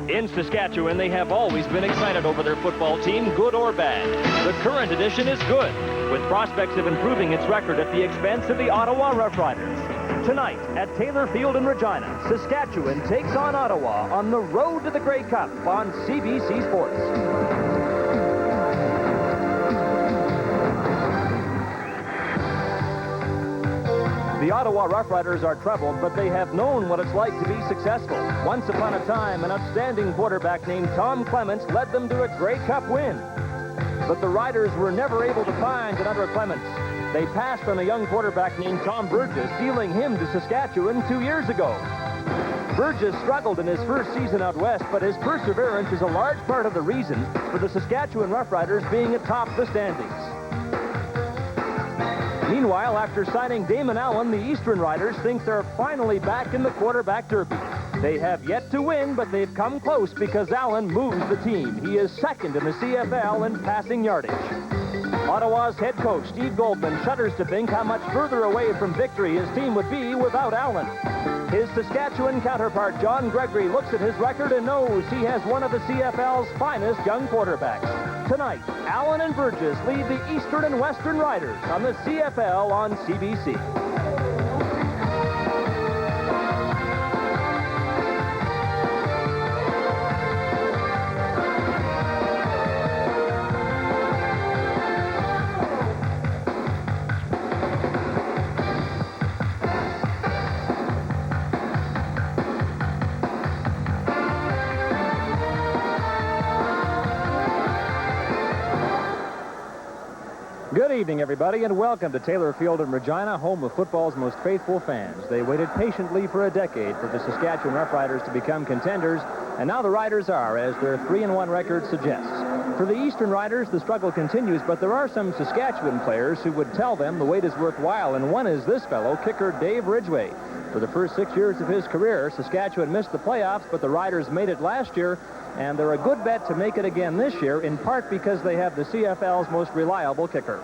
In Saskatchewan, they have always been excited over their football team, good or bad. The current edition is good, with prospects of improving its record at the expense of the Ottawa Roughriders. Tonight at Taylor Field in Regina, Saskatchewan takes on Ottawa on the road to the Grey Cup on CBC Sports. The Ottawa Roughriders are troubled, but they have known what it's like to be successful. Once upon a time, an outstanding quarterback named Tom Clements led them to a Grey Cup win. But the Riders were never able to find another Clements. They passed on a young quarterback named Tom Burgess, dealing him to Saskatchewan 2 years ago. Burgess struggled in his first season out west, but his perseverance is a large part of the reason for the Saskatchewan Roughriders being atop the standings. Meanwhile, after signing Damon Allen, the Eastern Riders think they're finally back in the quarterback derby. They have yet to win, but they've come close because Allen moves the team. He is second in the CFL in passing yardage. Ottawa's head coach, Steve Goldman, shudders to think how much further away from victory his team would be without Allen. His Saskatchewan counterpart, John Gregory, looks at his record and knows he has one of the CFL's finest young quarterbacks. Tonight, Allen and Burgess lead the Eastern and Western Riders on the CFL on CBC. Good evening, everybody, and welcome to Taylor Field in Regina, home of football's most faithful fans. They waited patiently for a decade for the Saskatchewan Roughriders to become contenders, and now the Riders are, as their 3-1 record suggests. For the Eastern Riders, the struggle continues, but there are some Saskatchewan players who would tell them the wait is worthwhile, and one is this fellow, kicker Dave Ridgway. For the first 6 years of his career, Saskatchewan missed the playoffs, but the Riders made it last year, and they're a good bet to make it again this year, in part because they have the CFL's most reliable kicker.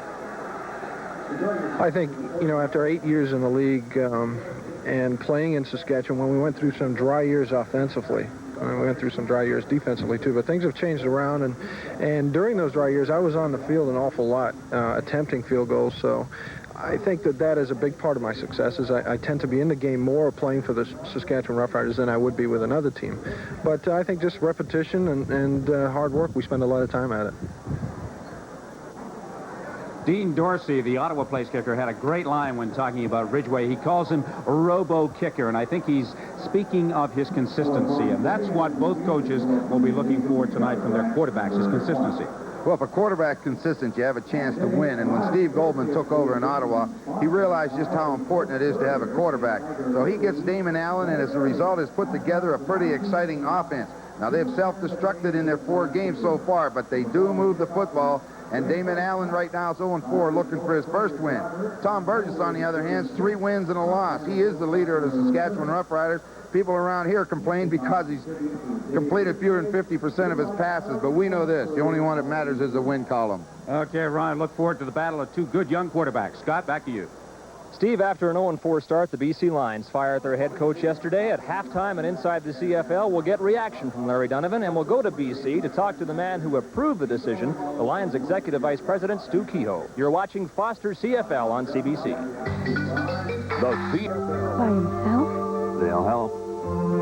I think, after 8 years in the league and playing in Saskatchewan, when we went through some dry years offensively, we went through some dry years defensively too, but things have changed around, and during those dry years, I was on the field an awful lot, attempting field goals, so I think that is a big part of my success, is I tend to be in the game more playing for the Saskatchewan Roughriders than I would be with another team. But I think just repetition and hard work, we spend a lot of time at it. Dean Dorsey, the Ottawa place kicker, had a great line when talking about Ridgway. He calls him robo-kicker, and I think he's speaking of his consistency, and that's what both coaches will be looking for tonight from their quarterbacks, is consistency. Well, if a quarterback's consistent, you have a chance to win. And when Steve Goldman took over in Ottawa, he realized just how important it is to have a quarterback. So he gets Damon Allen, and as a result has put together a pretty exciting offense. Now, they've self-destructed in their 4 games so far, but they do move the football. And Damon Allen right now is 0-4, looking for his first win. Tom Burgess, on the other hand, 3 wins and a loss. He is the leader of the Saskatchewan Roughriders. People around here complain because he's completed fewer than 50% of his passes, but we know this. The only one that matters is the win column. Okay, Ryan, look forward to the battle of 2 good young quarterbacks. Scott, back to you. Steve, after an 0-4 start, the BC Lions fired their head coach yesterday. At halftime and inside the CFL, we'll get reaction from Larry Donovan, and we'll go to BC to talk to the man who approved the decision, the Lions Executive Vice President, Stu Kehoe. You're watching Foster CFL on CBC. The feet. By himself? They'll help.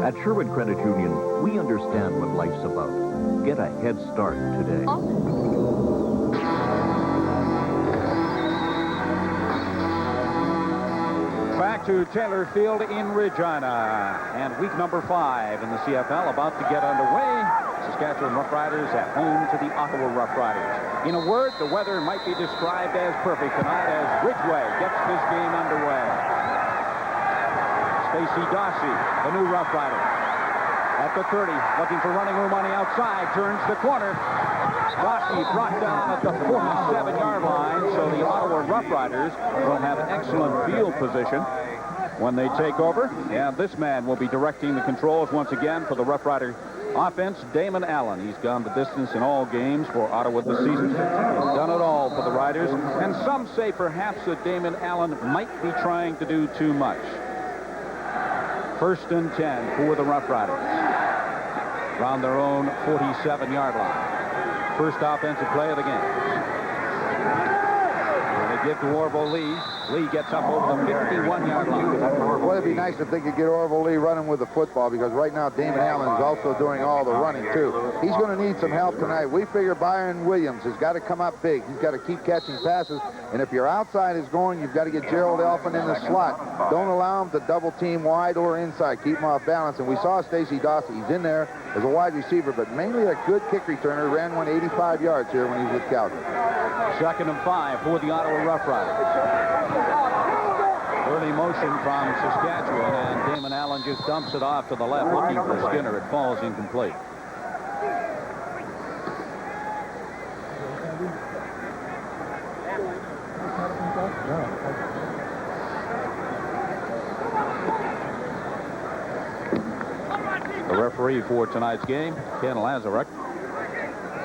At Sherwood Credit Union, we understand what life's about. Get a head start today. Back to Taylor Field in Regina, and week number 5 in the CFL about to get underway. Saskatchewan Roughriders at home to the Ottawa Roughriders. In a word, the weather might be described as perfect tonight as Ridgway gets this game underway. Stacey Dawsey, the new Roughrider, at the 30, looking for running room on the outside, turns the corner. Dawsey brought down at the 47-yard line, so the Ottawa Roughriders will have excellent field position when they take over. And this man will be directing the controls once again for the Roughrider offense, Damon Allen. He's gone the distance in all games for Ottawa this season. He's done it all for the Riders. And some say perhaps that Damon Allen might be trying to do too much. 1st and 10 for the Roughriders. around their own 47-yard line. First offensive play of the game. Give to Orville Lee. Lee gets up over the 51-yard line. Well, it'd be nice if they could get Orville Lee running with the football, because right now Damon Allen is also doing all the running too. He's going to need some help tonight. We figure Byron Williams has got to come up big. He's got to keep catching passes, and if your outside is going, you've got to get Gerald Elfin in the slot. Don't allow him to double team wide or inside. Keep him off balance. And we saw Stacey Dawson. He's in there as a wide receiver, but mainly a good kick returner. Ran 185 yards here when he was with Calgary. 2nd and 5 for the Ottawa Roughriders. Early motion from Saskatchewan, and Damon Allen just dumps it off to the left, looking for Skinner. It falls incomplete. The referee for tonight's game, Ken Lazaruk,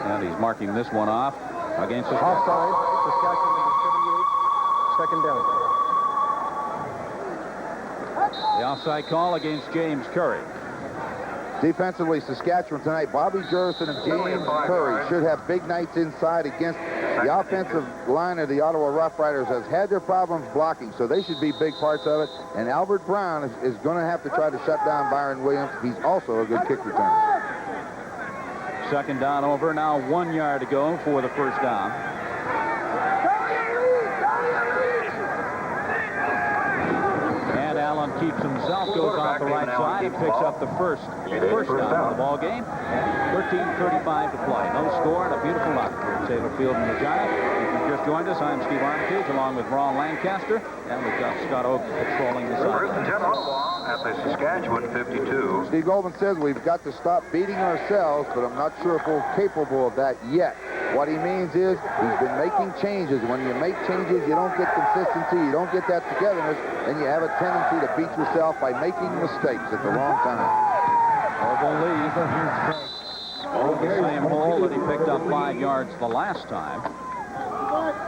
and he's marking this one off against the offside. Saskatchewan number 78. 2nd down. The offside call against James Curry. Defensively, Saskatchewan tonight, Bobby Jurison and James Curry should have big nights inside against the offensive line of the Ottawa Roughriders. Has had their problems blocking, so they should be big parts of it. And Albert Brown is going to have to try to shut down Byron Williams. He's also a good kick returner. 2nd down over. Now 1 yard to go for the first down. And Allen keeps himself, goes off the right side. He picks up the first down of the ball game. 13:35 to play. No score and a beautiful lot here at Taylor Field in Regina. If you've just joined us, I'm Steve Armitage along with Ron Lancaster, and we've got Scott Oak patrolling the sideline. At the Saskatchewan 52. Steve Goldman says we've got to stop beating ourselves, but I'm not sure if we're capable of that yet. What he means is he's been making changes. When you make changes, you don't get consistency, you don't get that togetherness, and you have a tendency to beat yourself by making mistakes at the wrong time. Orville Lee. The same hole that he picked up 5 yards the last time.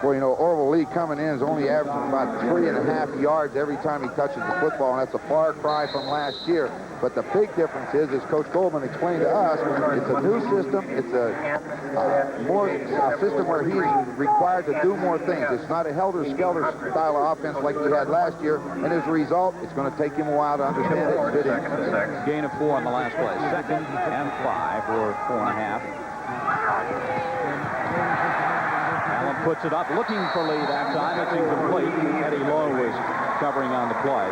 Well, you know, Orville Lee coming in is only averaging about 3.5 yards every time he touches the football, and that's a far cry from last year. But the big difference is, as Coach Goldman explained to us, it's a new system. It's a system where he's required to do more things. It's not a helter-skelter style of offense like he had last year, and as a result, it's going to take him a while to understand it and fit in. Gain of 4 on the last play. 2nd and 5 or 4.5. Allen puts it up, looking for Lee that time. It's incomplete. Eddie Lowe was covering on the play.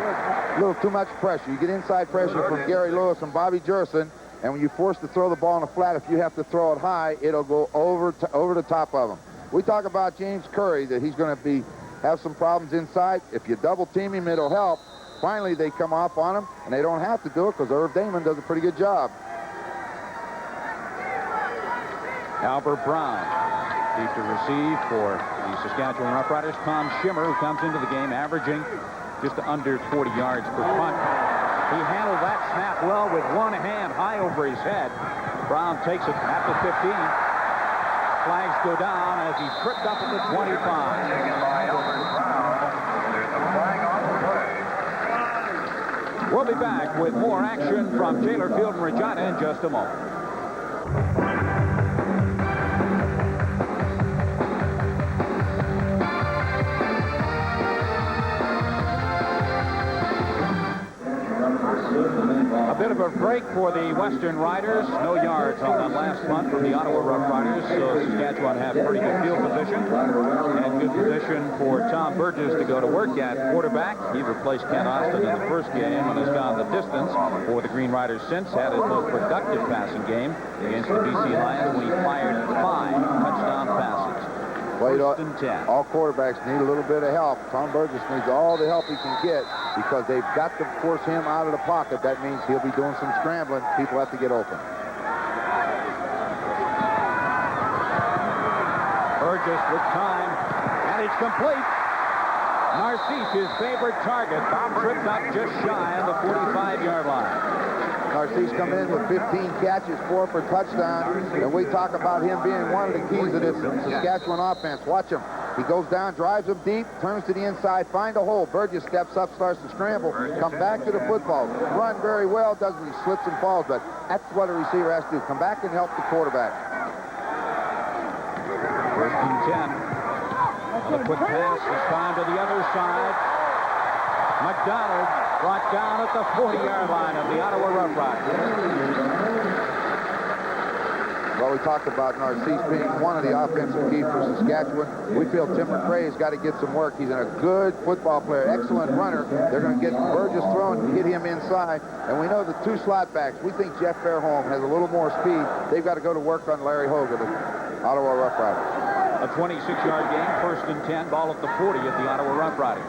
A little too much pressure. You get inside pressure from Gary Lewis and Bobby Jurison, and when you're forced to throw the ball in the flat, if you have to throw it high, it'll go over the top of them. We talk about James Curry, that he's going to have some problems inside. If you double team him, it'll help. Finally, they come off on him, and they don't have to do it because Irv Damon does a pretty good job. Albert Brown, deep to receive for the Saskatchewan Roughriders. Tom Schimmer, who comes into the game averaging just under 40 yards per punt. He handled that snap well with one hand high over his head. Brown takes it at the 15. Flags go down as he tripped up at the 25. We'll be back with more action from Taylor Field in Regina in just a moment. A bit of a break for the Western Riders. No yards on that last punt from the Ottawa Roughriders, so Saskatchewan have pretty good field position and good position for Tom Burgess to go to work at quarterback. He replaced Kent Austin in the first game and has gone the distance for the Green Riders since. Had his most productive passing game against the BC Lions when he fired 5 touchdown passes. Well, you know, all quarterbacks need a little bit of help. Tom Burgess needs all the help he can get because they've got to force him out of the pocket. That means he'll be doing some scrambling. People have to get open. Burgess with time, and it's complete. Narcisse, his favorite target, tripped up just shy of the 45-yard line. Narcisse come in with 15 catches, 4 for touchdown, and we talk about him being one of the keys of this Saskatchewan offense. Watch him. He goes down, drives him deep, turns to the inside, find a hole. Burgess steps up, starts to scramble, come back to the football. Run very well, doesn't he? Slips and falls, but that's what a receiver has to do. Come back and help the quarterback. First and 10. A quick pass, this time to the other side. McDonald brought down at the 40-yard line of the Ottawa Roughriders. Well, we talked about Narcisse being one of the offensive keys for Saskatchewan. We feel Tim McCrae's got to get some work. He's a good football player, excellent runner. They're going to get Burgess thrown and hit him inside. And we know the two slot backs. We think Jeff Fairholm has a little more speed. They've got to go to work on Larry Hogue of the Ottawa Roughriders. A 26-yard gain, first and 10, ball at the 40 of the Ottawa Roughriders.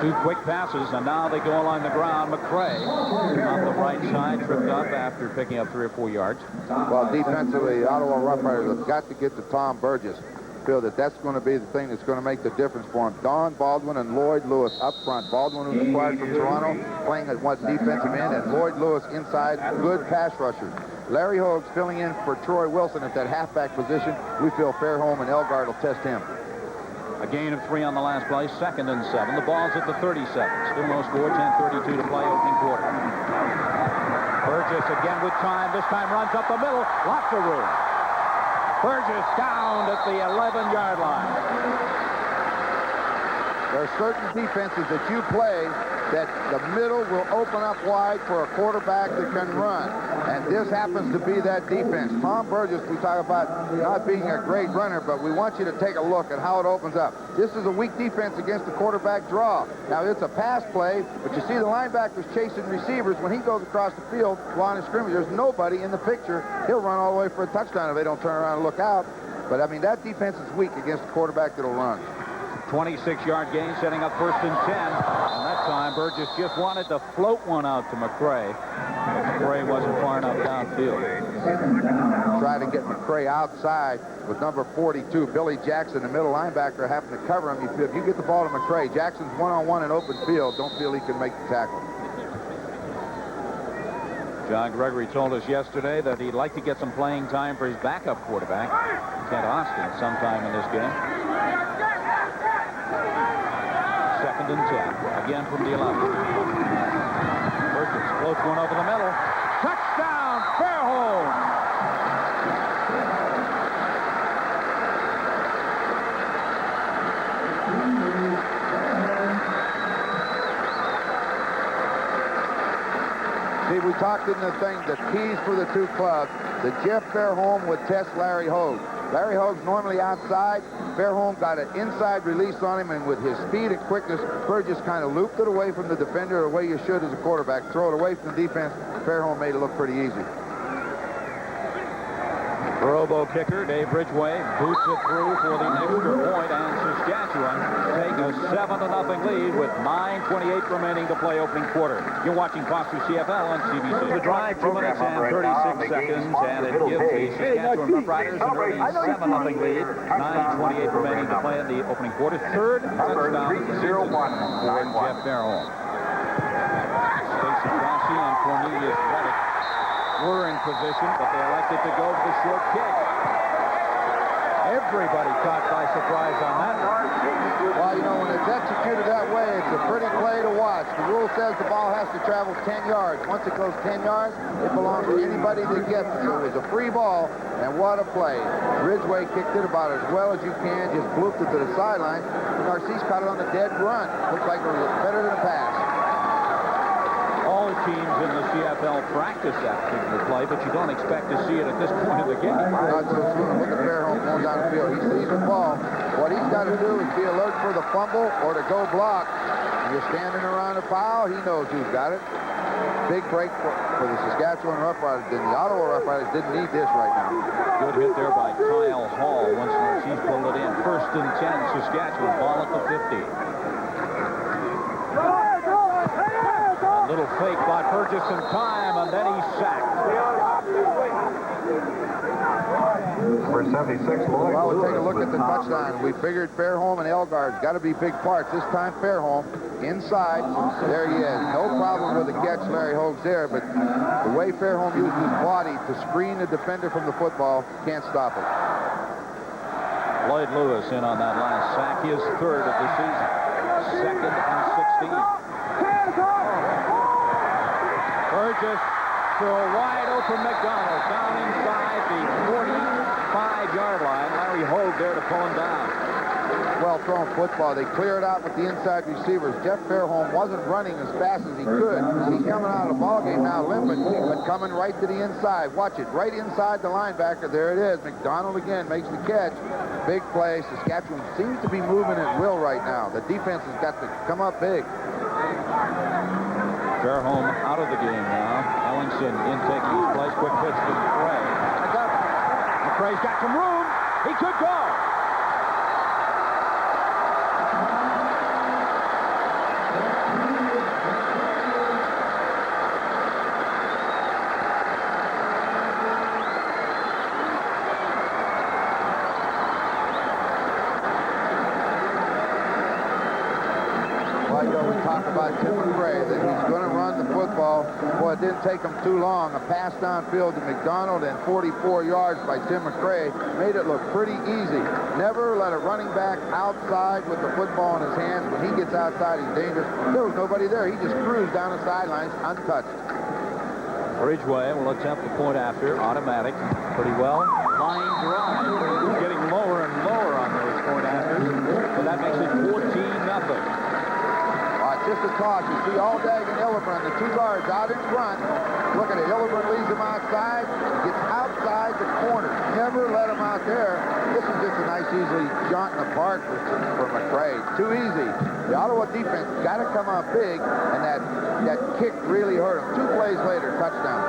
Two quick passes, and now they go along the ground. McCrae on the right side, tripped up after picking up 3 or 4 yards. Well, defensively, the Ottawa Roughriders have got to get to Tom Burgess. Feel that that's going to be the thing that's going to make the difference for him. Don Baldwin and Lloyd Lewis up front. Baldwin, who's acquired from Toronto, playing at one defensive end, and Lloyd Lewis inside, good pass rushers. Larry Hogue's filling in for Troy Wilson at that halfback position. We feel Fairholm and Elgard will test him. A gain of 3 on the last play, second and 7. The ball's at the 37. Still no score, 10:32 to play, opening quarter. Burgess again with time. This time runs up the middle. Lots of room. Burgess down at the 11-yard line. There are certain defenses that you play that the middle will open up wide for a quarterback that can run. And this happens to be that defense. Tom Burgess, we talk about not being a great runner, but we want you to take a look at how it opens up. This is a weak defense against the quarterback draw. Now, it's a pass play, but you see the linebackers chasing receivers. When he goes across the field, line of scrimmage, there's nobody in the picture. He'll run all the way for a touchdown if they don't turn around and look out. But, I mean, that defense is weak against a quarterback that'll run. 26-yard gain, setting up first and 10. And that time, Burgess just wanted to float one out to McCrae. But McCrae wasn't far enough downfield. Try to get McCrae outside with number 42, Billy Jackson, the middle linebacker, having to cover him. If you get the ball to McCrae, Jackson's one-on-one in open field. Don't feel he can make the tackle. John Gregory told us yesterday that he'd like to get some playing time for his backup quarterback, Kent Austin, sometime in this game. Second and 10. Again from the 11. Burgess floats one over the middle. Touchdown, Fairholm! See, we talked in the thing, the keys for the two clubs, that Jeff Fairholm would test Larry Hogue. Larry Hogue's normally outside. Fairholm got an inside release on him, and with his speed and quickness, Burgess kind of looped it away from the defender the way you should as a quarterback. Throw it away from the defense. Fairholm made it look pretty easy. Robo kicker Dave Ridgway boots it through for the extra point, and Saskatchewan take a 7-0 lead with 9:28 remaining to play opening quarter. You're watching Foster CFL on CBC. The drive, 2 minutes and 36 seconds, and it gives the Saskatchewan Roughriders an early 7-0 lead. 9:28 remaining to play in the opening quarter. Third touchdown of the season for Jeff Fairholm. Stacey Grassi and Cornelius Reddick were in position, but they elected to go to the short kick. Everybody caught by surprise on that one. Well, you know, when it's executed that way, it's a pretty play to watch. The rule says the ball has to travel 10 yards. Once it goes 10 yards, it belongs to anybody that gets it. So it was a free ball, and what a play. Ridgway kicked it about as well as you can, just blooped it to the sideline. Narcisse caught it on the dead run. Looks like it was better than a pass. All teams in the CFL practice that particular play, but you don't expect to see it at this point of the game. Not so soon. Look at Fairholm going down the field. He sees the ball. What he's got to do is be alert for the fumble or to go block. You're standing around a pile, he knows who's got it. Big break for the Saskatchewan Roughriders. The Ottawa Roughriders didn't need this right now. Good hit there by Kyle Hall once Narcisse pulled it in. First and 10, Saskatchewan, ball at the 50. A little fake by Burgess in time, and then he's sacked. Number 76, Lloyd. Well, we'll take a look at the touchdown. We figured Fairholm and Elgard got to be big parts. This time Fairholm inside. There he is. No problem with the catch. Larry Hogue's there, but the way Fairholm used his body to screen the defender from the football, can't stop it. Lloyd Lewis in on that last sack, his third of the season. 2nd and 16. Burgess to a wide open McDonald down inside the 45-yard line. Larry Hogue there to pull him down. Well thrown football. They clear it out with the inside receivers. Jeff Fairholm wasn't running as fast as he could. He's coming out of the ballgame now limping, but coming right to the inside. Watch it, right inside the linebacker. There it is. McDonald again makes the catch. Big play. Saskatchewan seems to be moving at will right now. The defense has got to come up big. Fairholm out of the game now. Ellingson in taking his place. Quick pitch to McRae. McRae's got some room. He could go. Tim McRae that he's going to run the football. Boy, it didn't take him too long. A pass downfield to McDonald and 44 yards by Tim McRae made it look pretty easy. Never let a running back outside with the football in his hands. When he gets outside, he's dangerous. There was nobody there. He just cruised down the sidelines untouched. Ridgeway will attempt the point after. Automatic. Pretty well. Line drive. Getting lower and lower on those point afters. So that makes it 14-0. Just a toss. You see Aldag and Hillebrand, the two guards out in front. Look at it. Hillebrand leaves him outside. He gets outside the corner. Never let him out there. This is just a nice, easily jaunting apart for McRae. Too easy. The Ottawa defense got to come out big, and that kick really hurt him. 2 plays later, touchdown.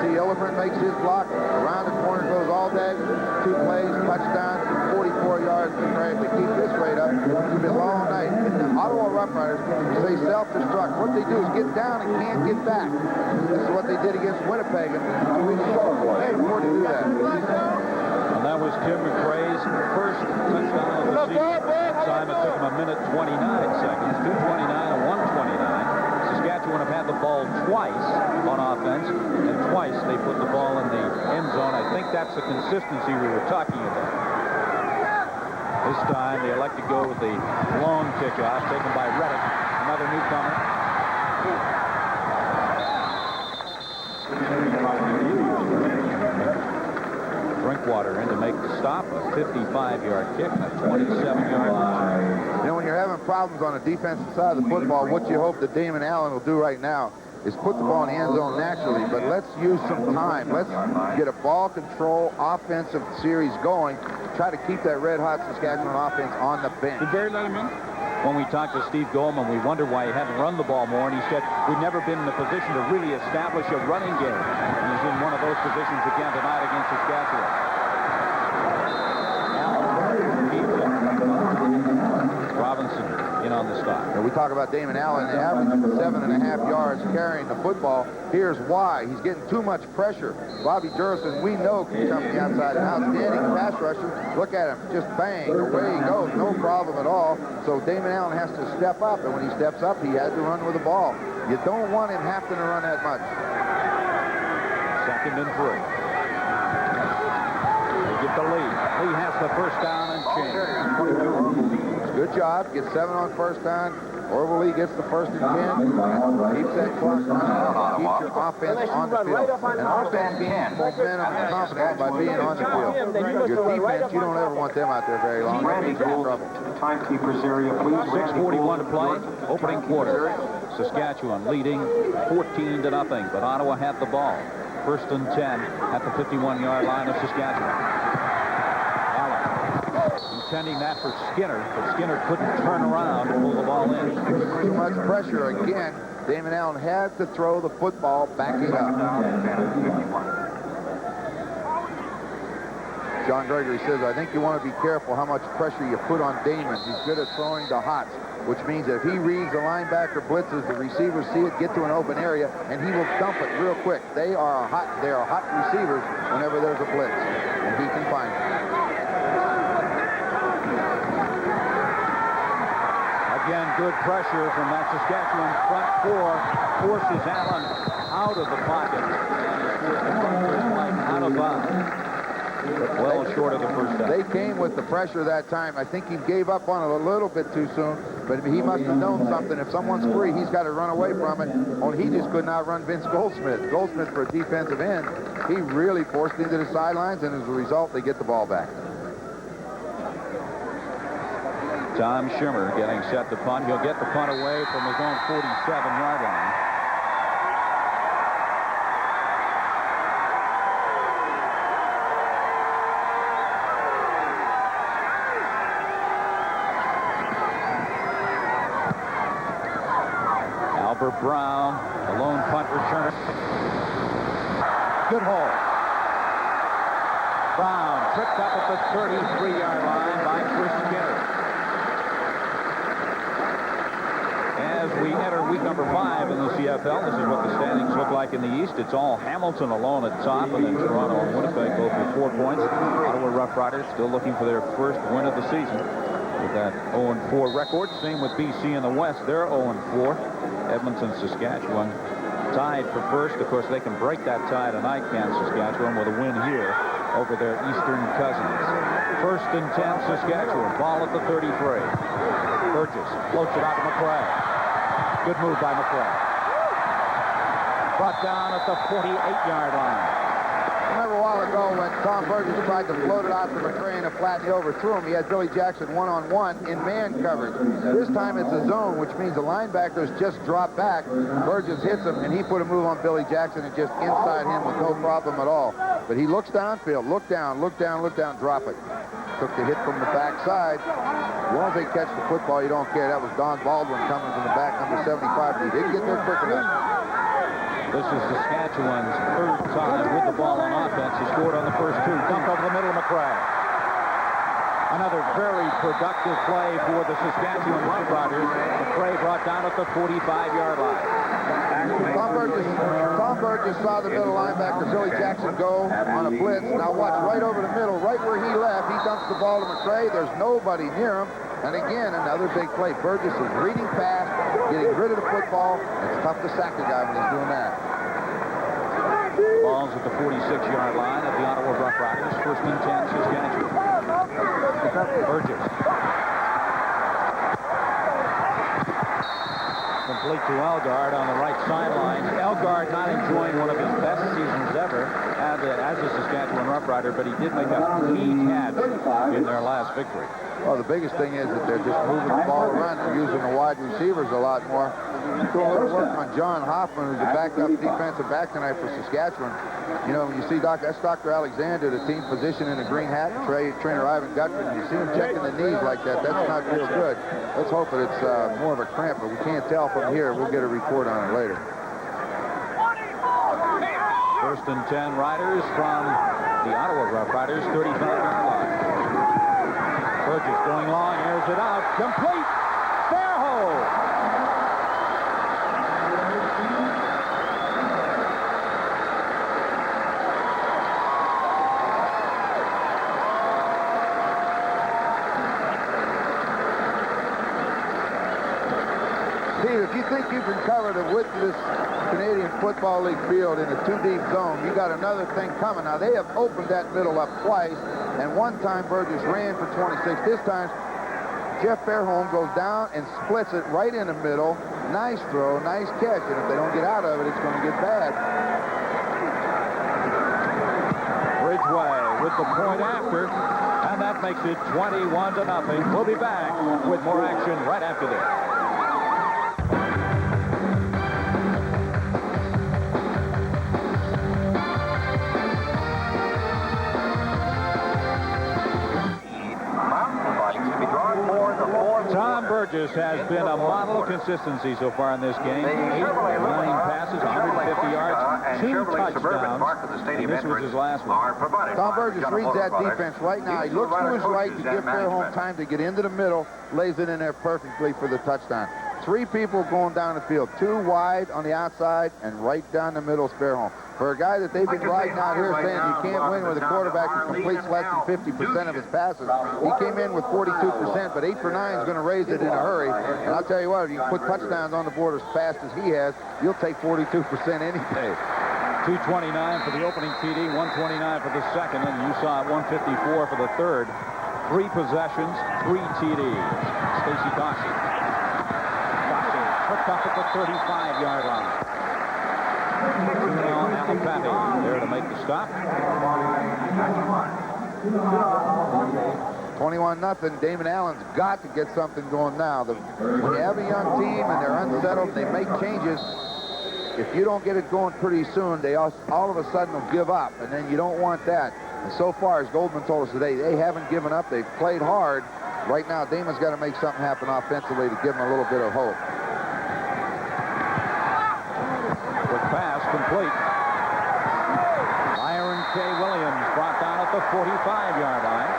See, Hillebrand makes his block. Around the corner goes Aldag. 2 plays, touchdown. 44 yards McRae. If they keep this rate up, it'll be a long night. And the Ottawa Roughriders say self-destruct. What they do is get down and can't get back. This is what they did against Winnipeg. And they afford to do that. And that was Tim McRae's first touchdown of the season. Time it took him 1:29 seconds. 2:29 and 1:29. Saskatchewan have had the ball twice on offense, and twice they put the ball in the end zone. I think that's the consistency we were talking about. This time they elect to go with the long kickoff taken by Reddick, another newcomer. Drinkwater in to make the stop, a 55-yard kick, a 27-yard line. You know, when you're having problems on the defensive side of the football, what you hope that Damon Allen will do right now is put the ball in the end zone naturally, but let's use some time. Let's get a ball control offensive series going. Try to keep that red-hot Saskatchewan offense on the bench. Did Barry let him in? When we talked to Steve Goldman, we wondered why he hadn't run the ball more, and he said we've never been in a position to really establish a running game. And he's in one of those positions again tonight against Saskatchewan. Robinson in on the stop. And we talk about Damon Allen, the average of 7.5 yards carrying the football. Here's why. He's getting too much pressure. Bobby Durson, we know, can come from the outside. An outstanding pass rusher. Look at him. Just bang. Away he goes. No problem at all. So Damon Allen has to step up. And when he steps up, he has to run with the ball. You don't want him having to run that much. 2nd and 3. They get the lead. Lee has the first down and change. Good job. Gets 7 on first down. Orville Lee gets the 1st and 10. Keeps that clock running. Keeps your offense on the field. And offense gains momentum and confidence by being on the field. Your defense, you don't ever want them out there very long. They'll get you in trouble. Timekeepers area, please. 6:41 to play. Opening quarter. Saskatchewan leading 14-0, but Ottawa had the ball. 1st and 10 at the 51-yard line of Saskatchewan. Intending that for Skinner, but Skinner couldn't turn around and pull the ball in. Too much pressure again. Damon Allen had to throw the football backing up. John Gregory says, I think you want to be careful how much pressure you put on Damon. He's good at throwing the hots, which means if he reads the linebacker blitzes, the receivers see it, get to an open area, and he will dump it real quick. They are hot receivers whenever there's a blitz, and he can find it. Again, good pressure from that Saskatchewan front four. Forces Allen out of the pocket. And the out of bounds. well short of the first down. They came with the pressure that time. I think he gave up on it a little bit too soon, but he must have known something. If someone's free, he's got to run away from it. Only he just could not run Vince Goldsmith. Goldsmith, for a defensive end, he really forced into the sidelines, and as a result, they get the ball back. Tom Schimmer getting set to punt. He'll get the punt away from his own 47-yard line. Albert Brown, the lone punt returner. Good hold. Brown tripped up at the 33-yard line by Chris Skinner. As we enter week number 5 in the CFL, this is what the standings look like in the East. It's all Hamilton alone at top, and then Toronto and Winnipeg both with 4 points. Ottawa Roughriders still looking for their first win of the season with that 0-4 record. Same with BC in the West. They're 0-4. Edmonton, Saskatchewan tied for first. Of course, they can break that tie tonight, can Saskatchewan, with a win here over their eastern cousins. 1st and 10, Saskatchewan. Ball at the 33. Burgess floats it out to McRae. Good move by McRae. Brought down at the 48-yard line. Remember a while ago when Tom Burgess tried to float it out to McRae in a flat, and he overthrew him. He had Billy Jackson one-on-one in man coverage. This time it's a zone, which means the linebackers just drop back. Burgess hits him, and he put a move on Billy Jackson and just inside him with no problem at all. But he looks downfield, look down, drop it. Took the hit from the backside. As long as they catch the football, you don't care. That was Don Baldwin coming from the back, number 75. He didn't get there quick enough. This is Saskatchewan's 3rd time with the ball on offense. He scored on the first 2. Dump over the middle of McRae. Another very productive play for the Saskatchewan Roughriders. McRae brought down at the 45-yard line. Tom Burgess saw the middle linebacker Billy Jackson go on a blitz. Now watch, right over the middle, right where he left. He dumps the ball to McRae. There's nobody near him. And again, another big play. Burgess is reading fast, getting rid of the football. It's tough to sack a guy when he's doing that. Ball's at the 46-yard line of the Ottawa Roughriders. 1st and 10, Saskatchewan. Burgess. Complete to Elgard on the right sideline. Elgard not enjoying one of his best seasons ever as a Saskatchewan Roughrider, but he did make a key catch in their last victory. Well, the biggest thing is that they're just moving the ball around. They're using the wide receivers a lot more. Doing a little work on John Hoffman, who's a backup defensive back tonight for Saskatchewan. You know, you see that's Dr. Alexander, the team physician in the green hat, trainer Ivan Gutman. You see him checking the knees like that. That's not real good. Let's hope that it's more of a cramp, but we can't tell from here. We'll get a report on it later. 1st and 10 Riders from the Ottawa Roughriders, 35-yard line. Burgess going long, airs it out, complete, fair hold. Steve, if you think you can cover the width of this Canadian Football League field in a 2-deep zone, you got another thing coming. Now, they have opened that middle up twice, and one time Burgess ran for 26. This time, Jeff Fairholm goes down and splits it right in the middle. Nice throw, nice catch, and if they don't get out of it, it's going to get bad. Ridgeway with the point after, and that makes it 21-0. We'll be back with more action right after this. Tom Burgess has been a model of consistency so far in this game. 8 running passes, 150 yards, 2 touchdowns, and this was his last one. Tom Burgess reads that defense right now. He looks to his right to give Fairholm time to get into the middle, lays it in there perfectly for the touchdown. 3 people going down the field, 2 wide on the outside, and right down the middle is Fairholm. For a guy that they've been riding out here saying you can't win with a quarterback who completes less than 50% of his passes, he came in with 42%, but 8 for 9 is going to raise it in a hurry. And I'll tell you what, if you put touchdowns on the board as fast as he has, you'll take 42% any day. 2:29 for the opening TD, 1:29 for the second, and you saw it 1:54 for the third. 3 possessions, 3 TDs. Stacey Doxey. Doxey tripped up at the 35-yard line. Alapati there to make the stop. 21-0. Damon Allen's got to get something going now. When you have a young team and they're unsettled and they make changes, if you don't get it going pretty soon, they all of a sudden will give up, and then you don't want that. And so far, as Goldman told us today, they haven't given up. They've played hard. Right now, Damon's got to make something happen offensively to give them a little bit of hope. Quick pass complete. Myron K. Williams brought down at the 45-yard line.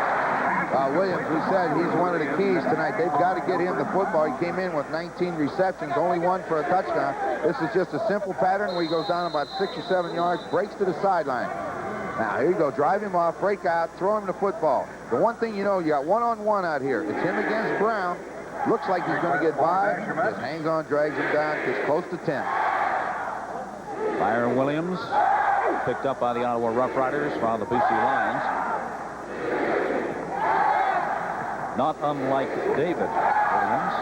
Williams, we said he's one of the keys tonight. They've got to get him the football. He came in with 19 receptions, only 1 for a touchdown. This is just a simple pattern where he goes down about 6 or 7 yards, breaks to the sideline. Now, here you go. Drive him off, break out, throw him the football. The one thing you know, you got one-on-one out here. It's him against Brown. Looks like he's going to get by. Just hangs on, drags him down, gets close to 10. Byron Williams picked up by the Ottawa Roughriders from the BC Lions. Not unlike David Williams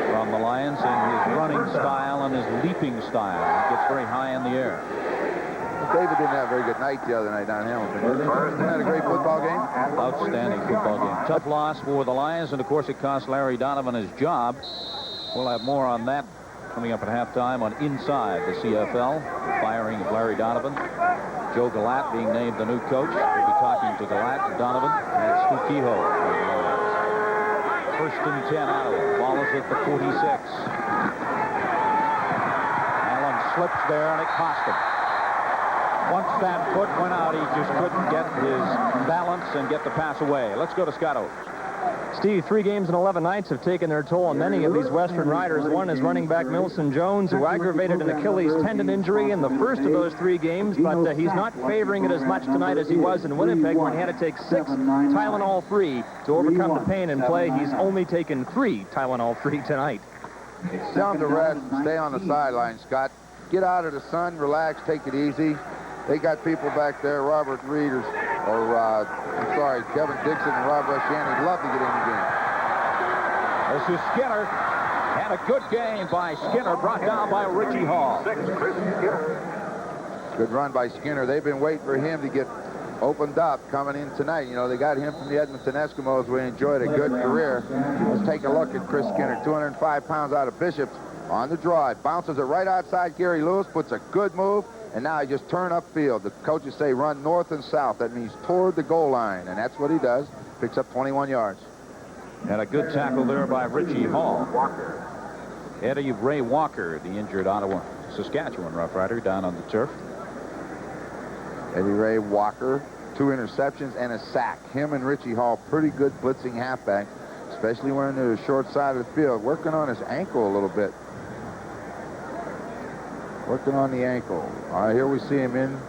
from the Lions in his running style and his leaping style. He gets very high in the air. David didn't have a very good night the other night down in Hamilton. Wasn't that a great football game? Outstanding football game. Tough loss for the Lions, and of course it cost Larry Donovan his job. We'll have more on that coming up at halftime on Inside the CFL. Firing of Larry Donovan. Joe Galat being named the new coach. We'll be talking to Galat, Donovan, and Stu Kehoe. First and 10 Ottawa. Ball is at the 46. Allen slips there, and it cost him. Once that foot went out, he just couldn't get his balance and get the pass away. Let's go to Scotto. Steve, 3 games in 11 nights have taken their toll on many of these Western Riders. One is running back Milson Jones, who aggravated an Achilles tendon injury in the first of those 3 games, but he's not favoring it as much tonight as he was in Winnipeg when he had to take 6 Tylenol-free to overcome the pain and play. He's only taken 3 Tylenol-free tonight. Tell him to rest and stay on the sideline, Scott. Get out of the sun, relax, take it easy. They got people back there, Robert Reeders, Kevin Dixon and Rob Rusciani. Love to get in the game. This is Skinner. And a good game by Skinner, brought down by Richie Hall. Good run by Skinner. They've been waiting for him to get opened up coming in tonight. You know, they got him from the Edmonton Eskimos. We enjoyed a good career. Let's take a look at Chris Skinner, 205 pounds out of Bishop's on the drive. Bounces it right outside Gary Lewis, puts a good move. And now he just turned upfield. The coaches say run north and south. That means toward the goal line. And that's what he does. Picks up 21 yards. And a good tackle there by Richie Hall. Eddie Ray Walker, the injured Ottawa, Saskatchewan Rough Rider, down on the turf. Eddie Ray Walker, 2 interceptions and a sack. Him and Richie Hall, pretty good blitzing halfback, especially when they're the short side of the field. Working on his ankle a little bit. Working on the ankle. All right, here we see him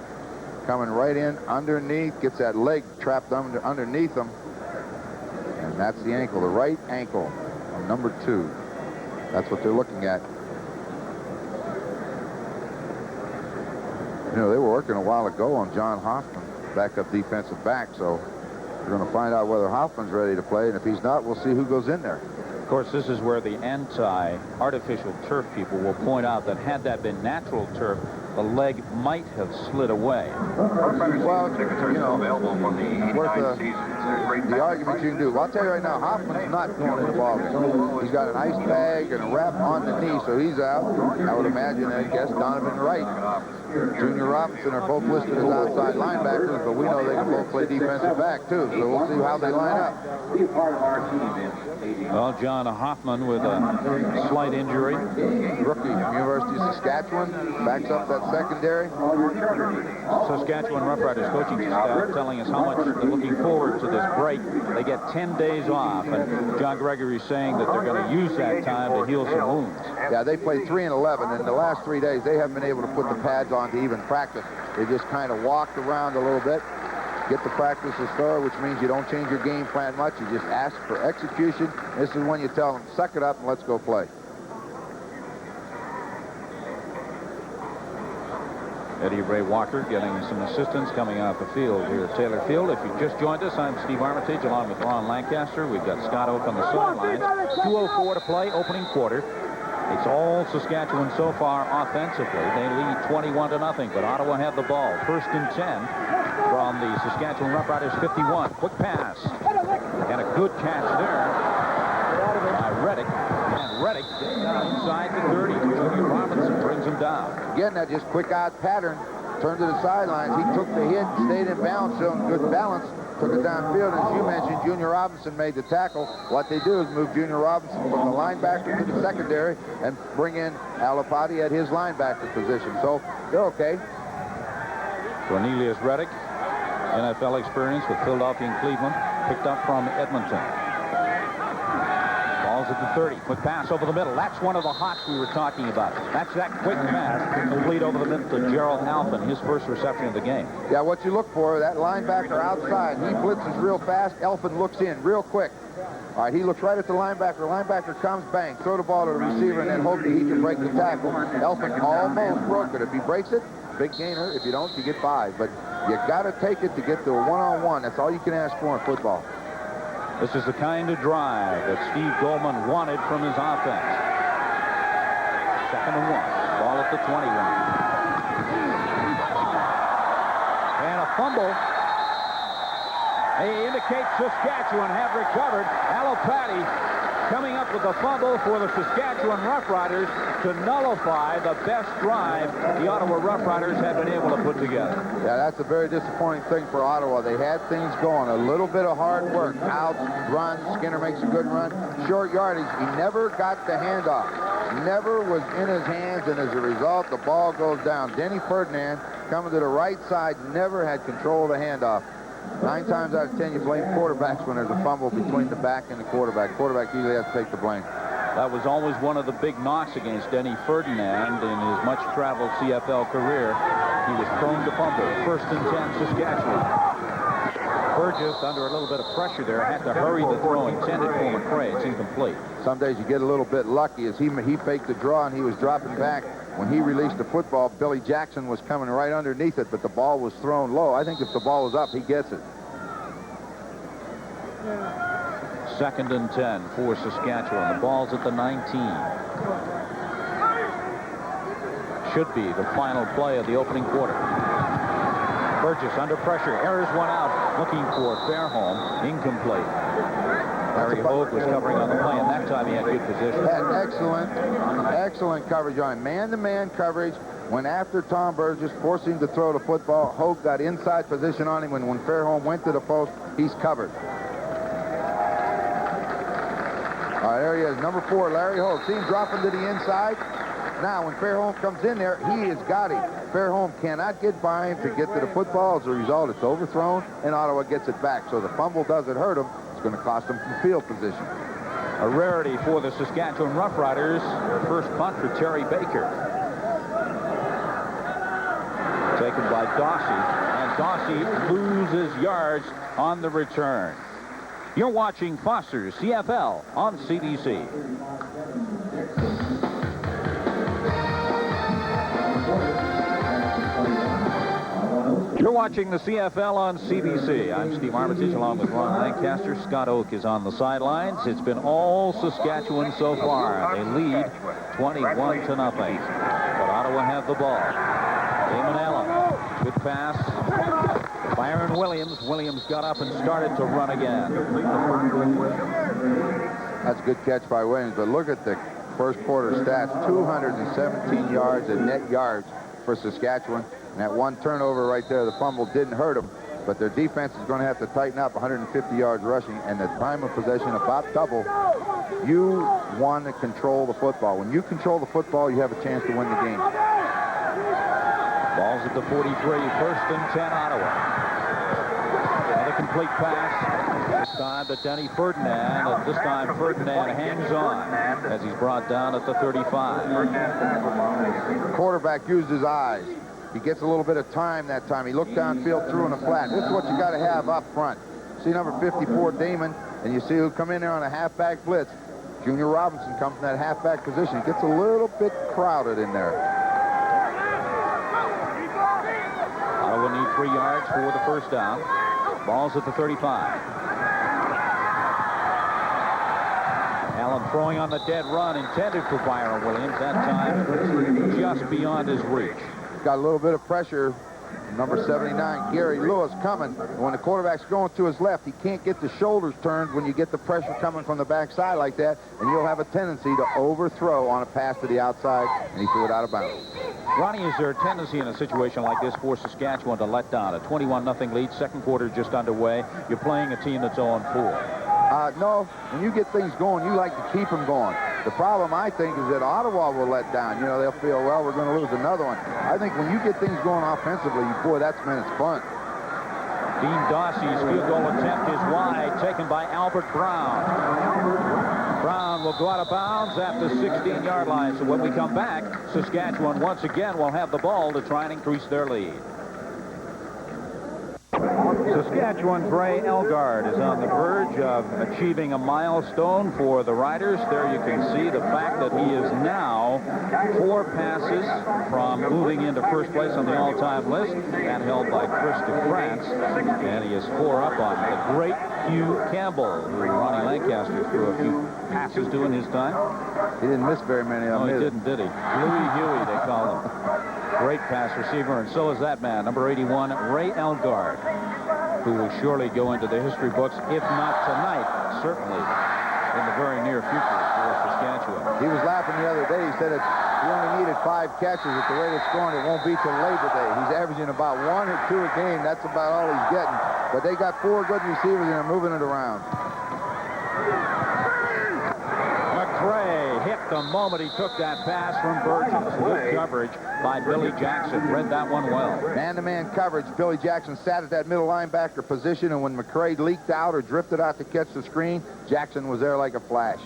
coming right in underneath, gets that leg trapped underneath him. And that's the ankle, the right ankle on number 2. That's what they're looking at. You know, they were working a while ago on John Hoffman, backup defensive back, so we're going to find out whether Hoffman's ready to play, and if he's not, we'll see who goes in there. Of course, this is where the anti-artificial turf people will point out that had that been natural turf, the leg might have slid away. Well, you know, worth the argument you can do. Well, I'll tell you right now, Hoffman's not going in the ballgame. He's got an ice bag and a wrap on the knee, so he's out. I would imagine, I guess, Donovan Wright, Junior Robinson are both listed as outside linebackers, but we know they can both play defensive back, too, so we'll see how they line up. Well, John Hoffman with a slight injury. Rookie from University of Saskatchewan, backs up that secondary. Saskatchewan Roughriders coaching staff telling us how much they're looking forward to this break. They get 10 days off, and John Gregory is saying that they're going to use that time to heal some wounds. Yeah, they played 3 and 11, and the last 3 days they haven't been able to put the pads on to even practice. They just kind of walked around a little bit, get the practice restored, which means you don't change your game plan much. You just ask for execution. This is when you tell them, suck it up and let's go play. Eddie Ray Walker getting some assistance coming out the field here at Taylor Field. If you just joined us, I'm Steve Armitage along with Ron Lancaster. We've got Scott Oak on the sidelines. 2:04 to play, opening quarter. It's all Saskatchewan so far offensively. They lead 21-0, but Ottawa have the ball. First and 10 from the Saskatchewan Roughriders 51. Quick pass. And a good catch there by Reddick. And Reddick gets down inside the 30. Junior Robinson brings him down. Again, that just quick out pattern. Turned to the sidelines. He took the hit, stayed in bounds, showing good balance. Took it downfield, and as you mentioned, Junior Robinson made the tackle. What they do is move Junior Robinson from the linebacker to the secondary and bring in Alipati at his linebacker position. So they're okay. Cornelius Reddick, NFL experience with Philadelphia and Cleveland, picked up from Edmonton. Ball's at the 30. Quick pass over the middle. That's one of the hots we were talking about. That's that quick pass complete over the middle to Gerald Alphen, his first reception of the game. Yeah, what you look for, that linebacker outside. He blitzes real fast. Alphen looks in real quick. All right, he looks right at the linebacker. Linebacker comes, bang, throw the ball to the receiver, and then hope that he can break the tackle. Alphen almost broke it. If he breaks it, big gainer. If you don't, you get 5. But you got to take it to get to a one-on-one. That's all you can ask for in football. This is the kind of drive that Steve Goldman wanted from his offense. 2nd and 1. Ball at the 21. And a fumble. They indicate Saskatchewan have recovered. Alipati coming up with a fumble for the Saskatchewan Roughriders to nullify the best drive the Ottawa Roughriders have been able to put together. Yeah, that's a very disappointing thing for Ottawa. They had things going, a little bit of hard work. Out, run, Skinner makes a good run. Short yardage, he never got the handoff. Never was in his hands, and as a result, the ball goes down. Denny Ferdinand coming to the right side, never had control of the handoff. 9 times out of 10, you blame quarterbacks when there's a fumble between the back and the quarterback. Quarterback usually has to take the blame. That was always one of the big knocks against Denny Ferdinand in his much-traveled CFL career. He was prone to fumble. First and 10, Saskatchewan. Burgess, under a little bit of pressure there, had to hurry the throw intended for McCray. It's incomplete. Some days you get a little bit lucky as he faked the draw and he was dropping back. When he released the football, Billy Jackson was coming right underneath it, but the ball was thrown low. I think if the ball was up, he gets it. 2nd and 10 for Saskatchewan. The ball's at the 19. Should be the final play of the opening quarter. Burgess under pressure. Errors one out. Looking for Fairholm. Incomplete. Larry Hogue was covering on the play, and that time he had good position. Had excellent coverage on him. Man-to-man coverage. Went after Tom Burgess, forcing him to throw the football. Hogue got inside position on him. When Fairholm went to the post, he's covered. All right, there he is, number 4, Larry Hogue. See him dropping to the inside. Now, when Fairholm comes in there, he has got him. Fairholm cannot get by him to get to the football. As a result, it's overthrown, and Ottawa gets it back. So the fumble doesn't hurt him. It's going to cost him from field position. A rarity for the Saskatchewan Roughriders. First punt for Terry Baker. Taken by Dawsey, and Dawsey loses yards on the return. You're watching Foster's CFL on CBC. You're watching the CFL on CBC. I'm Steve Armitage along with Ron Lancaster. Scott Oak is on the sidelines. It's been all Saskatchewan so far. They lead 21-0. But Ottawa have the ball. Damon Allen, good pass. Byron Williams. Williams got up and started to run again. That's a good catch by Williams, but look at the first quarter stats. 217 yards and net yards for Saskatchewan. And that one turnover right there, the fumble, didn't hurt them. But their defense is going to have to tighten up. 150 yards rushing, and the time of possession about double. You want to control the football. When you control the football, you have a chance to win the game. Ball's at the 43, first and 10, Ottawa. Another complete pass. This time to Denny Ferdinand, and this time Ferdinand hangs on as he's brought down at the 35. The quarterback used his eyes. He gets a little bit of time that time. He looked downfield, threw in the flat. This is what you got to have up front. See number 54, Damon, and you see who come in there on a halfback blitz. Junior Robinson comes from that halfback position. He gets a little bit crowded in there. need 3 yards for the first down. Ball's at the 35. Allen throwing on the dead run, intended for Byron Williams. That time just beyond his reach. Got a little bit of pressure. Number 79, Gary Lewis, coming. When the quarterback's going to his left, he can't get the shoulders turned when you get the pressure coming from the backside like that, and you'll have a tendency to overthrow on a pass to the outside, and he threw it out of bounds. Ronnie, is there a tendency in a situation like this for Saskatchewan to let down? A 21-0 lead, second quarter just underway. You're playing a team that's 0-4. No, when you get things going, you like to keep them going. The problem, I think, is that Ottawa will let down. You know, they'll feel, well, we're going to lose another one. I think when you get things going offensively, boy, that's when it's fun. Dean Dossey's field goal attempt is wide, taken by Albert Brown. Brown will go out of bounds at the 16-yard line. So when we come back, Saskatchewan once again will have the ball to try and increase their lead. Saskatchewan's Ray Elgard is on the verge of achieving a milestone for the Riders. There you can see the fact that he is now 4 passes from moving into first place on the all-time list, and held by Chris DeFrance. And he is 4 up on the great Hugh Campbell, who Ronnie Lancaster threw a few passes to in his time. He didn't miss very many of them. No, he didn't, did he? Louis Huey, they call him. Great pass receiver, and so is that man, number 81, Ray Elgard, who will surely go into the history books, if not tonight, certainly in the very near future for Saskatchewan. He was laughing the other day. He said he only needed 5 catches. At the rate it's scoring, it won't be till Labor Day. He's averaging about 1 or 2 a game. That's about all he's getting. But they got 4 good receivers, and they're moving it around. McCray hit the moment he took that pass from Burgess. Good coverage by Billy Jackson. Read that one well. Man-to-man coverage. Billy Jackson sat at that middle linebacker position, and when McCray leaked out or drifted out to catch the screen, Jackson was there like a flash.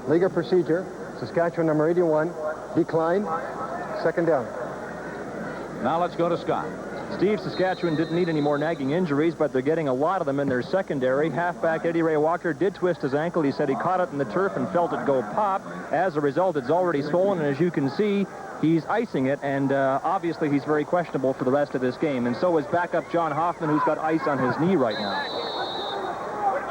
Legal procedure. Saskatchewan number 81. Decline. Second down. Now let's go to Scott. Steve, Saskatchewan didn't need any more nagging injuries, but they're getting a lot of them in their secondary. Halfback Eddie Ray Walker did twist his ankle. He said he caught it in the turf and felt it go pop. As a result, it's already swollen, and as you can see, he's icing it, and obviously he's very questionable for the rest of this game. And so is backup John Hoffman, who's got ice on his knee right now.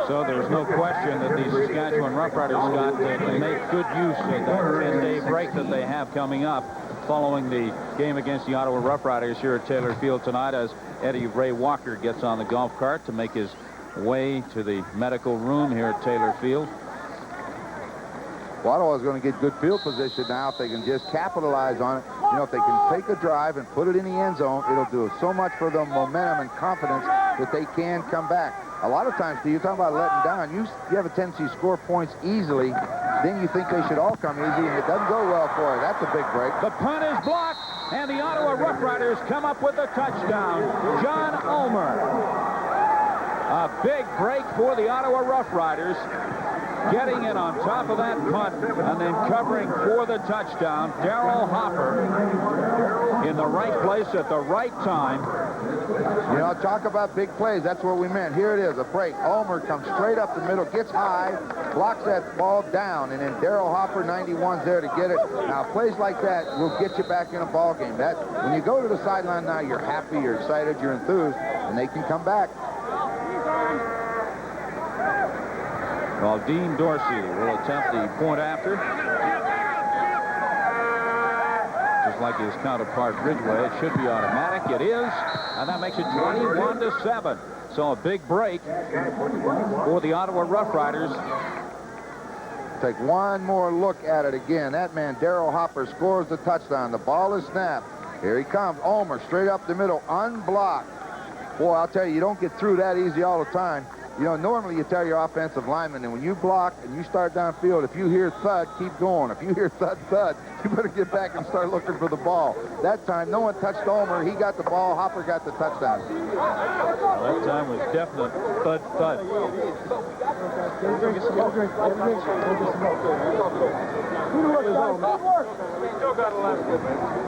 So there's no question that the Saskatchewan Roughriders got to make good use of that 10-day break that they have coming up following the game against the Ottawa Roughriders here at Taylor Field tonight, as Eddie Ray Walker gets on the golf cart to make his way to the medical room here at Taylor Field. Ottawa is going to get good field position now if they can just capitalize on it. You know, if they can take a drive and put it in the end zone, it'll do so much for the momentum and confidence that they can come back. A lot of times, Steve, you're talking about letting down. You have a tendency to score points easily. Then you think they should all come easy, and it doesn't go well for you. That's a big break. The punt is blocked, and the Ottawa Roughriders come up with a touchdown. John Ulmer. A big break for the Ottawa Roughriders, getting in on top of that punt and then covering for the touchdown. Darrell Hopper in the right place at the right time. You know, talk about big plays. That's what we meant. Here it is, a break. Ulmer comes straight up the middle, gets high, blocks that ball down, and then Darrell Hopper, 91's there to get it. Now, plays like that will get you back in a ball game. That when you go to the sideline now, you're happy, you're excited, you're enthused, and they can come back. Well, Dean Dorsey will attempt the point after. Just like his counterpart Ridgway, it should be automatic. It is, and that makes it 21-7. So a big break for the Ottawa Roughriders. Take one more look at it again. That man, Darrell Hopper, scores the touchdown. The ball is snapped. Here he comes. Ulmer straight up the middle, unblocked. Boy, I'll tell you, you don't get through that easy all the time. You know, normally you tell your offensive lineman, and when you block and you start downfield, if you hear thud, keep going. If you hear thud, thud, you better get back and start looking for the ball. That time, no one touched Ulmer. He got the ball. Hopper got the touchdown. Well, that time was definite thud, thud.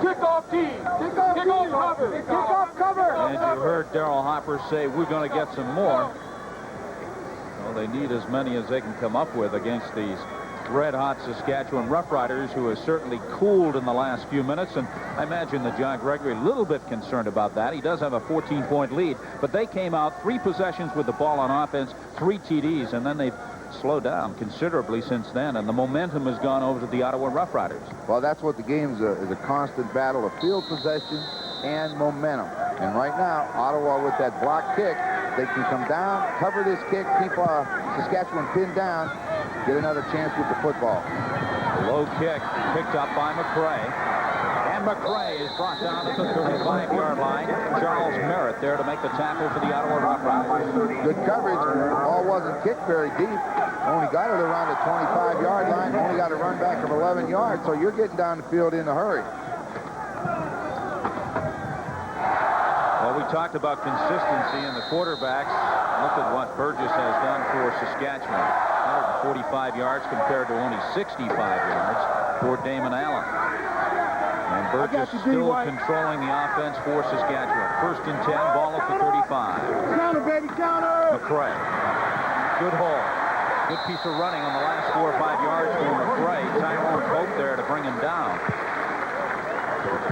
Kickoff team. Kickoff cover. Kickoff cover. And you heard Darrell Hopper say, we're going to get some more. Well, they need as many as they can come up with against these red-hot Saskatchewan Roughriders, who has certainly cooled in the last few minutes, and I imagine that John Gregory a little bit concerned about that. He does have a 14-point lead, but they came out 3 possessions with the ball on offense, 3 TDs, and then they've slowed down considerably since then, and the momentum has gone over to the Ottawa Roughriders. Well, that's what the game is a constant battle of field possession and momentum. And right now, Ottawa with that block kick, they can come down, cover this kick, keep Saskatchewan pinned down, get another chance with the football. Low kick picked up by McCray. And McCray is brought down at the 35-yard line. Charles Merritt there to make the tackle for the Ottawa Roughriders. Good coverage. The ball wasn't kicked very deep. Only got it around the 25-yard line. Only got a run back of 11 yards, so you're getting down the field in a hurry. Well, we talked about consistency in the quarterbacks. Look at what Burgess has done for Saskatchewan. 145 yards compared to only 65 yards for Damon Allen. And Burgess still controlling the offense for Saskatchewan. 1st and 10, ball at the 35. Counter, baby, counter! McCray. Good hold. Good piece of running on the last 4 or 5 yards for McCray. Tyrone Pope there to bring him down.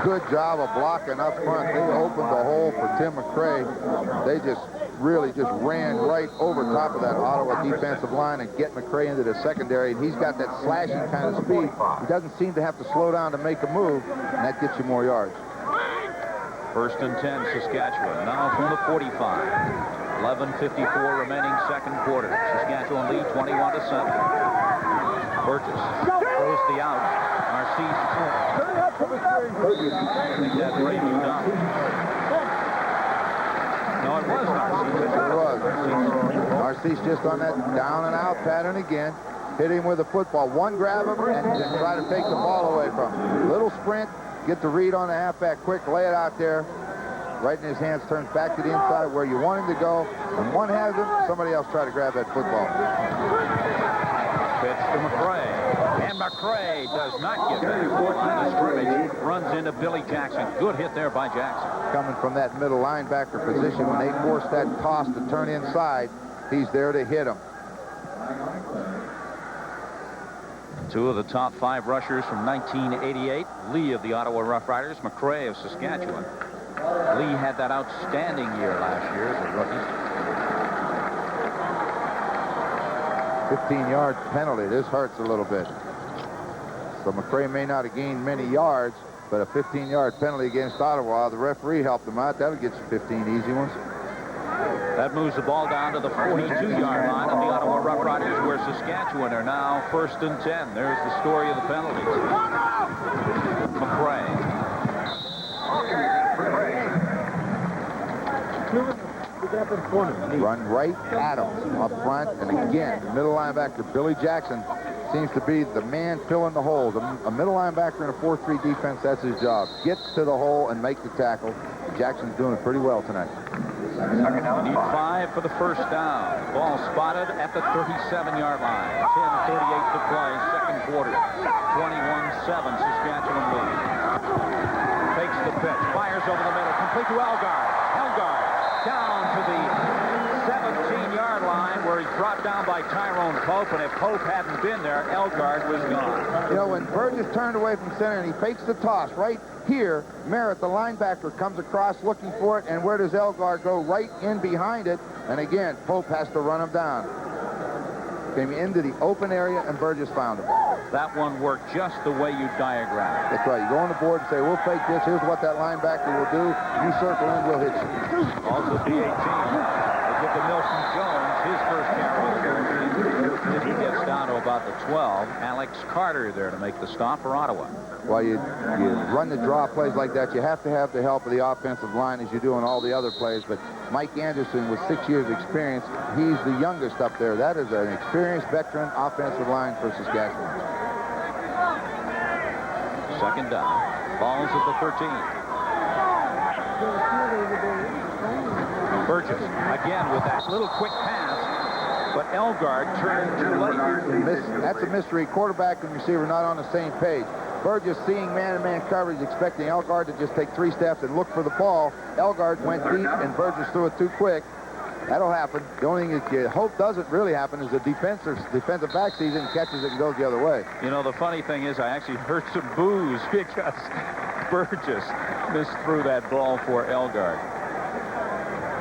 Good job of blocking up front. They opened the hole for Tim McCray. They really ran right over top of that Ottawa defensive line and get McCray into the secondary. And he's got that slashing kind of speed. He doesn't seem to have to slow down to make a move, and that gets you more yards. 1st and 10, Saskatchewan. Now from the 45. 11:54 remaining second quarter. Saskatchewan lead 21-7. Burgess throws the out. Narcisse. I think that brings him down. No, it was Narcisse. It was. Narcisse just on that down and out pattern again. Hit him with a football. One grab him and then try to take the ball away from him. Little sprint, get the read on the halfback quick, lay it out there. Right in his hands, turns back to the inside where you want him to go. When one has him, somebody else try to grab that football. Pitch to McCray. And McCray does not get there. 14 to scrimmage. Runs into Billy Jackson. Good hit there by Jackson. Coming from that middle linebacker position, when they force that toss to turn inside, he's there to hit him. 2 of the top 5 rushers from 1988. Lee of the Ottawa Roughriders, McCray of Saskatchewan. Lee had that outstanding year last year as a rookie. 15-yard penalty. This hurts a little bit. So McCray may not have gained many yards, but a 15-yard penalty against Ottawa, the referee helped him out. That'll get you 15 easy ones. That moves the ball down to the 42-yard line of the Ottawa Roughriders, where Saskatchewan are now 1st and 10. There's the story of the penalties. McCray. Run right at him up front, and again, the middle linebacker, Billy Jackson, seems to be the man filling the holes. A middle linebacker in a 4-3 defense, that's his job. Get to the hole and make the tackle. Jackson's doing it pretty well tonight. Need 5 for the 1st down. Ball spotted at the 37-yard line. 10:38 to play, second quarter. 21-7, Saskatchewan lead. Takes the pitch, fires over the middle, complete to Elgard. Elgard down to the 17-yard line, where he's brought down by Tyrone Pope, and if Pope hadn't been there, Elgard was gone. You know, when Burgess turned away from center and he fakes the toss right here, Merritt, the linebacker, comes across looking for it, and where does Elgard go? Right in behind it, and again, Pope has to run him down. Came into the open area, and Burgess found him. That one worked just the way you diagrammed it. That's right. You go on the board and say, we'll fake this. Here's what that linebacker will do. You circle in, we'll hit you. Also, the 18. They give to Milton Jones his first carry of the 14. He gets down to about the 12. Alex Carter there to make the stop for Ottawa. While you run the draw plays like that, you have to have the help of the offensive line as you do on all the other plays. But Mike Anderson, with 6 years experience, he's the youngest up there. That is an experienced veteran offensive line for Saskatchewan. Second down. Ball's at the 13. Burgess again with that little quick pass, but Elgard turned too late. That's a mystery. Quarterback and receiver not on the same page. Burgess seeing man-to-man coverage, expecting Elgard to just take 3 steps and look for the ball. Elgard went deep, and Burgess threw it too quick. That'll happen. The only thing that you hope doesn't really happen is the defensive back sees it and catches it and goes the other way. You know, the funny thing is I actually heard some boos because Burgess misthrew that ball for Elgard.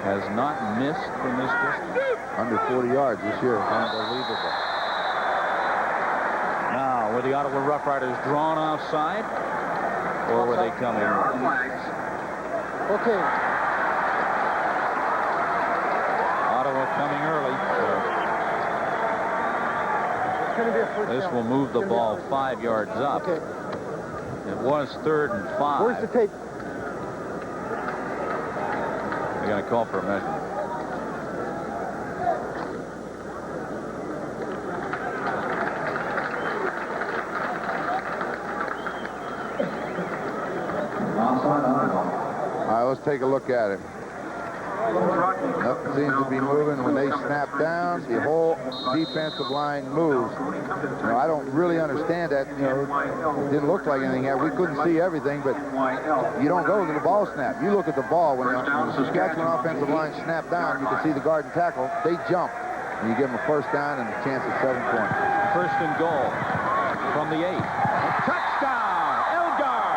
Has not missed from this distance. Under 40 yards this year. Unbelievable. Now, were the Ottawa Roughriders drawn offside? Or were they coming? Okay. Ottawa coming early. It's going to be a first This down. will move the ball 5 yards up. Okay. It was 3rd and 5. Where's the tape? They're going to call for a measurement. All right, let's take a look at it. Nothing seems to be moving. When they snap down, the whole defensive line moves. You know, I don't really understand that. You know, it didn't look like anything. We couldn't see everything, but you don't go to the ball snap. You look at the ball. When the Saskatchewan offensive line snap down, you can see the guard and tackle. They jump. And you give them a first down and a chance at 7 points. 1st and goal from the 8. Touchdown, Elgard!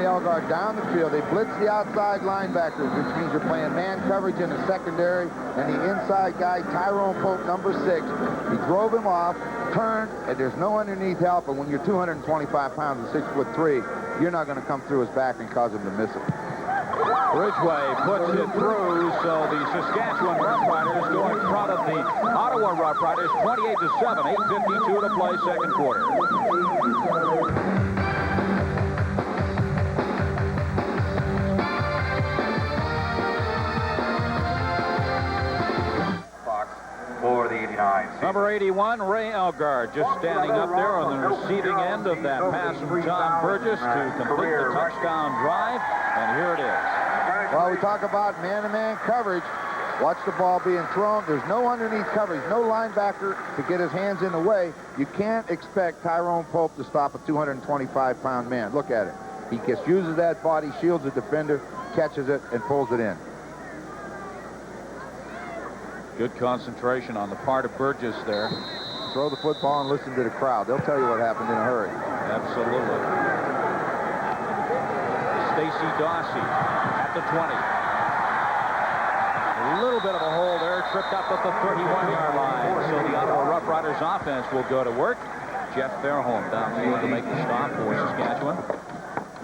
Elgard down the field. They blitz the outside linebackers, which means you're playing man coverage in the secondary, and the inside guy, Tyrone Pope, number 6, he drove him off, turned, and there's no underneath help, and when you're 225 pounds and 6'3", you're not going to come through his back and cause him to miss it. Ridgway puts it through, so the Saskatchewan Roughriders go in front of the Ottawa Roughriders 28-7, 8:52 to play, second quarter. For the 89. Number 81, Ray Elgard, just standing up there on the receiving end of that pass from John Burgess to complete the touchdown drive, and here it is. Well, we talk about man-to-man coverage. Watch the ball being thrown. There's no underneath coverage, no linebacker to get his hands in the way. You can't expect Tyrone Pope to stop a 225-pound man. Look at it. He just uses that body, shields the defender, catches it, and pulls it in. Good concentration on the part of Burgess there. Throw the football and listen to the crowd. They'll tell you what happened in a hurry. Absolutely. Stacy Dawsey at the 20. A little bit of a hole there, tripped up at the 31-yard line. So the Ottawa Roughriders offense will go to work. Jeff Fairholm downfield to make the stop for Saskatchewan.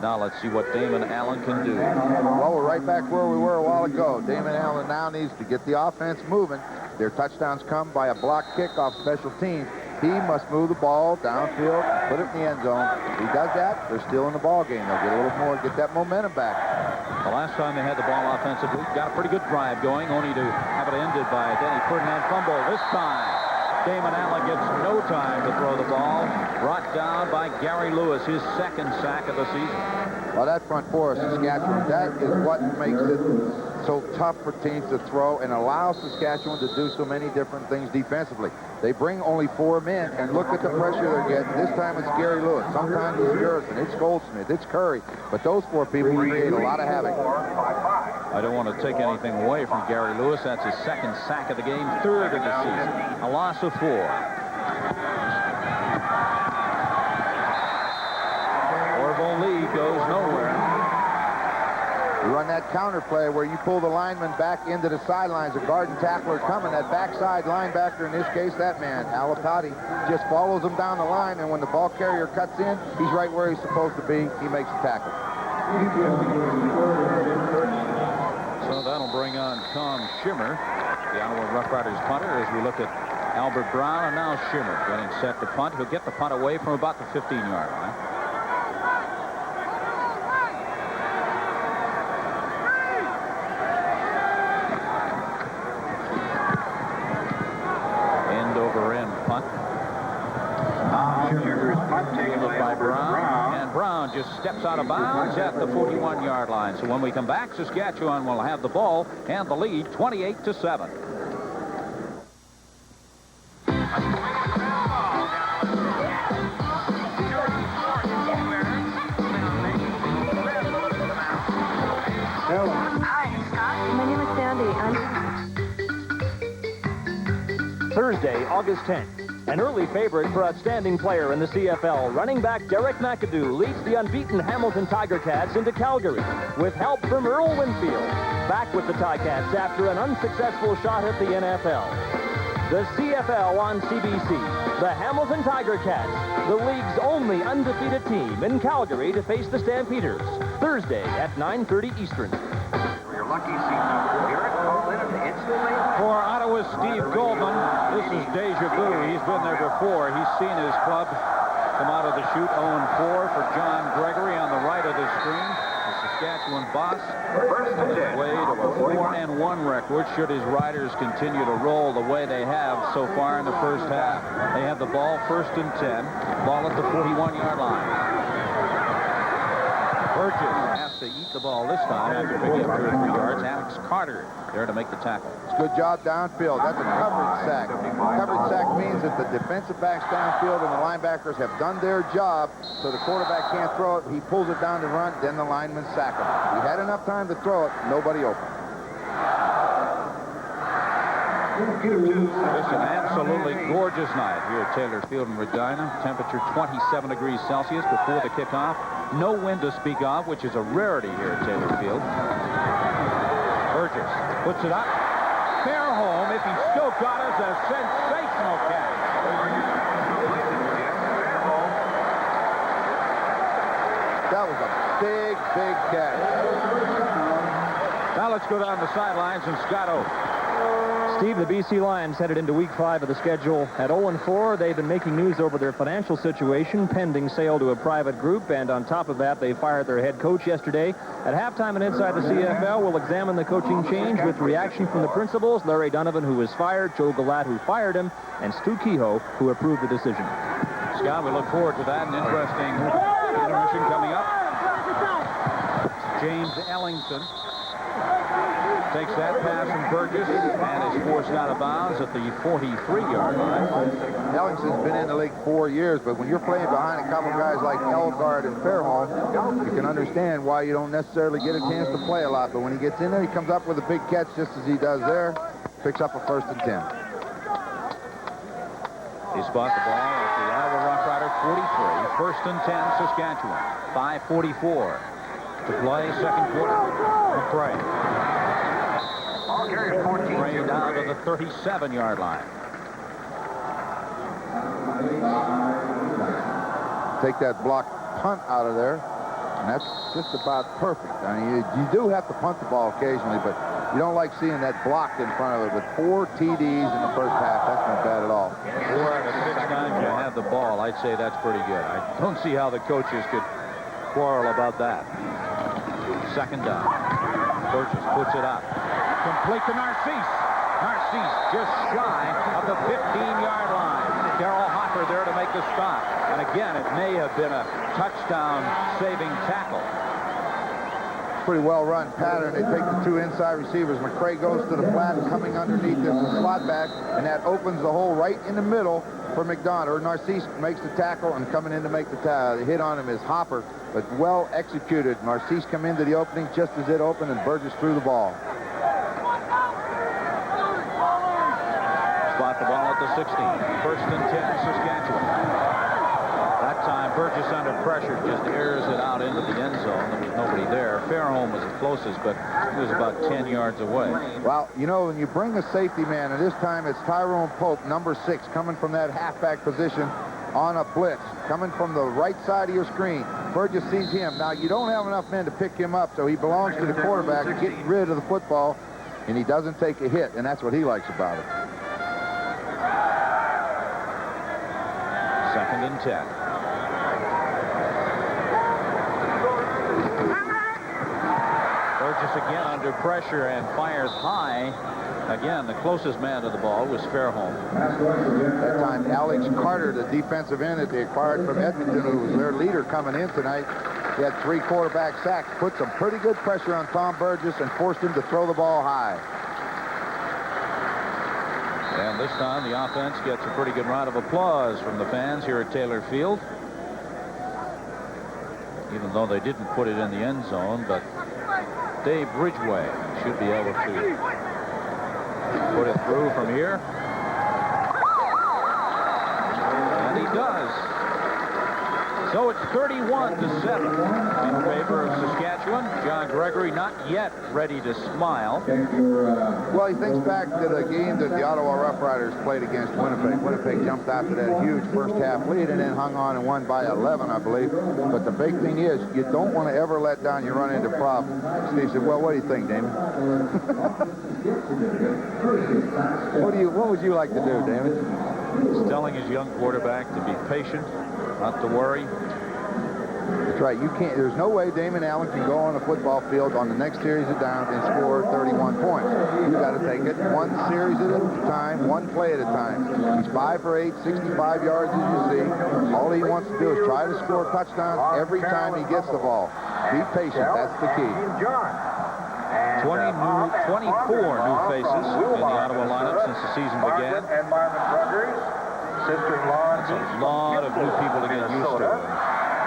Now let's see what Damon Allen can do. Well, we're right back where we were a while ago. Damon Allen now needs to get the offense moving. Their touchdowns come by a block kick off special teams. He must move the ball downfield, put it in the end zone. If he does that, they're still in the ball game. They'll get a little more, get that momentum back. The last time they had the ball offensively, got a pretty good drive going, only to have it ended by a Denny Ferdinand fumble. This time, Damon Allen gets no time to throw the ball. Brought down by Gary Lewis, his second sack of the season. Well, that front four of Saskatchewan, that is what makes it so tough for teams to throw and allows Saskatchewan to do so many different things defensively. They bring only 4 men, and look at the pressure they're getting. This time it's Gary Lewis. Sometimes it's Garrison, it's Goldsmith, it's Curry. But those 4 people create a lot of havoc. I don't want to take anything away from Gary Lewis. That's his second sack of the game, 3rd of the season. A loss of 4. Orville Lee goes nowhere. You run that counter play where you pull the lineman back into the sidelines. A guard and tackler coming. That backside linebacker, in this case, that man, Alatati, just follows him down the line, and when the ball carrier cuts in, he's right where he's supposed to be. He makes the tackle. So that'll bring on Tom Schimmer, the Ottawa Roughriders punter, as we look at Albert Brown, and now Schimmer getting set to punt. He'll get the punt away from about the 15-yard line. Fielded by Brown, and Brown just steps out of bounds at the 41-yard line. So when we come back, Saskatchewan will have the ball and the lead 28-7. My name is Sandy. Thursday, August 10th. An early favorite for outstanding player in the CFL, running back Derek McAdoo leads the unbeaten Hamilton Tiger Cats into Calgary with help from Earl Winfield. Back with the Ticats after an unsuccessful shot at the NFL. The CFL on CBC. The Hamilton Tiger Cats, the league's only undefeated team in Calgary to face the Stampeders. Thursday at 9:30 Eastern. Your lucky seat number. Garrett called in instantly. For Ottawa's Steve Goldman, this is deja vu. He's been there before. He's seen his club come out of the chute 0-4 for John Gregory on the right of the screen. The Saskatchewan boss on his way to a 4-1 record should his Riders continue to roll the way they have so far in the first half. They have the ball 1st and 10. Ball at the 41-yard line. Burgess has to eat the ball this time after picking up 2 or 3 yards. Alex Carter there to make the tackle. It's a good job downfield. That's a coverage sack. Coverage sack means that the defensive backs downfield and the linebackers have done their job, so the quarterback can't throw it. He pulls it down to run, then the linemen sack him. He had enough time to throw it. Nobody open. It's an absolutely gorgeous night here at Taylor Field in Regina. Temperature 27 degrees Celsius before the kickoff. No wind to speak of, which is a rarity here at Taylor Field. Burgess puts it up. Fairholm, if he still got us, a sensational catch. That was a big, big catch. Now let's go down the sidelines and Scott Oak. Steve, the BC Lions headed into week 5 of the schedule at 0-4. They've been making news over their financial situation, pending sale to a private group, and on top of that, they fired their head coach yesterday. At halftime and inside the CFL, we'll examine the coaching change with reaction from the principals, Larry Donovan, who was fired, Joe Galat, who fired him, and Stu Kehoe, who approved the decision. Scott, we look forward to that. An interesting intermission coming up. James Ellington takes that pass from Burgess and is forced out of bounds at the 43-yard line. Ellington's been in the league 4 years, but when you're playing behind a couple guys like Elgard and Fairholm, you can understand why you don't necessarily get a chance to play a lot. But when he gets in there, he comes up with a big catch just as he does there, picks up a 1st and 10. He spots the ball at the Ottawa Roughrider 43, 1st and 10, Saskatchewan. 5:44 to play, second quarter. McCray. McCray down to the 37-yard line. Take that block punt out of there, and that's just about perfect. I mean, you do have to punt the ball occasionally, but you don't like seeing that blocked in front of it. With 4 TDs in the first half, that's not bad at all. 4 out of 6 times you have the ball, I'd say that's pretty good. I don't see how the coaches could quarrel about that. Second down. Burgess puts it up. Complete to Narcisse. Narcisse just shy of the 15-yard line. Darrell Hopper there to make the stop. And again, it may have been a touchdown-saving tackle. Pretty well-run pattern. They take the 2 inside receivers. McCray goes to the flat, coming underneath this slot back, and that opens the hole right in the middle for McDonough. Or Narcisse makes the tackle, and coming in to make the hit on him is Hopper, but well executed. Narcisse come into the opening just as it opened, and Burgess threw the ball. Spot the ball at the 16. 1st and 10, Saskatchewan. That time, Burgess under pressure just airs it out into the end zone. There was nobody there. Fairholm was the closest, but he was about 10 yards away. Well, you know, when you bring a safety man, and this time it's Tyrone Pope, number 6, coming from that halfback position on a blitz, coming from the right side of your screen. Burgess sees him. Now, you don't have enough men to pick him up, so he belongs to the quarterback, getting rid of the football, and he doesn't take a hit, and that's what he likes about it. 2nd and 10. Burgess again under pressure and fires high. Again, the closest man to the ball was Fairholm. That time, Alex Carter, the defensive end that they acquired from Edmonton, who was their leader coming in tonight, he had 3 quarterback sacks, put some pretty good pressure on Tom Burgess and forced him to throw the ball high. And this time, the offense gets a pretty good round of applause from the fans here at Taylor Field. Even though they didn't put it in the end zone, but Dave Ridgway should be able to put it through from here. And he does. So it's 31-7 in favor of Saskatchewan. John Gregory not yet ready to smile. Well, he thinks back to the game that the Ottawa Roughriders played against Winnipeg. Winnipeg jumped out to that huge first-half lead and then hung on and won by 11, I believe. But the big thing is, you don't want to ever let down. You run into problems. Steve said, well, what do you think, Damon? What would you like to do, Damon? He's telling his young quarterback to be patient, not to worry. That's right. You can't. There's no way Damon Allen can go on a football field on the next series of downs and score 31 points. You got to take it one series at a time, one play at a time. He's 5 for 8, 65 yards, as you see. All he wants to do is try to score touchdowns every time he gets the ball. Be patient. That's the key. 24 new faces in the Ottawa lineup since the season began. And Marvin Brothers, sister-in-law. That's a lot of new people to get used to.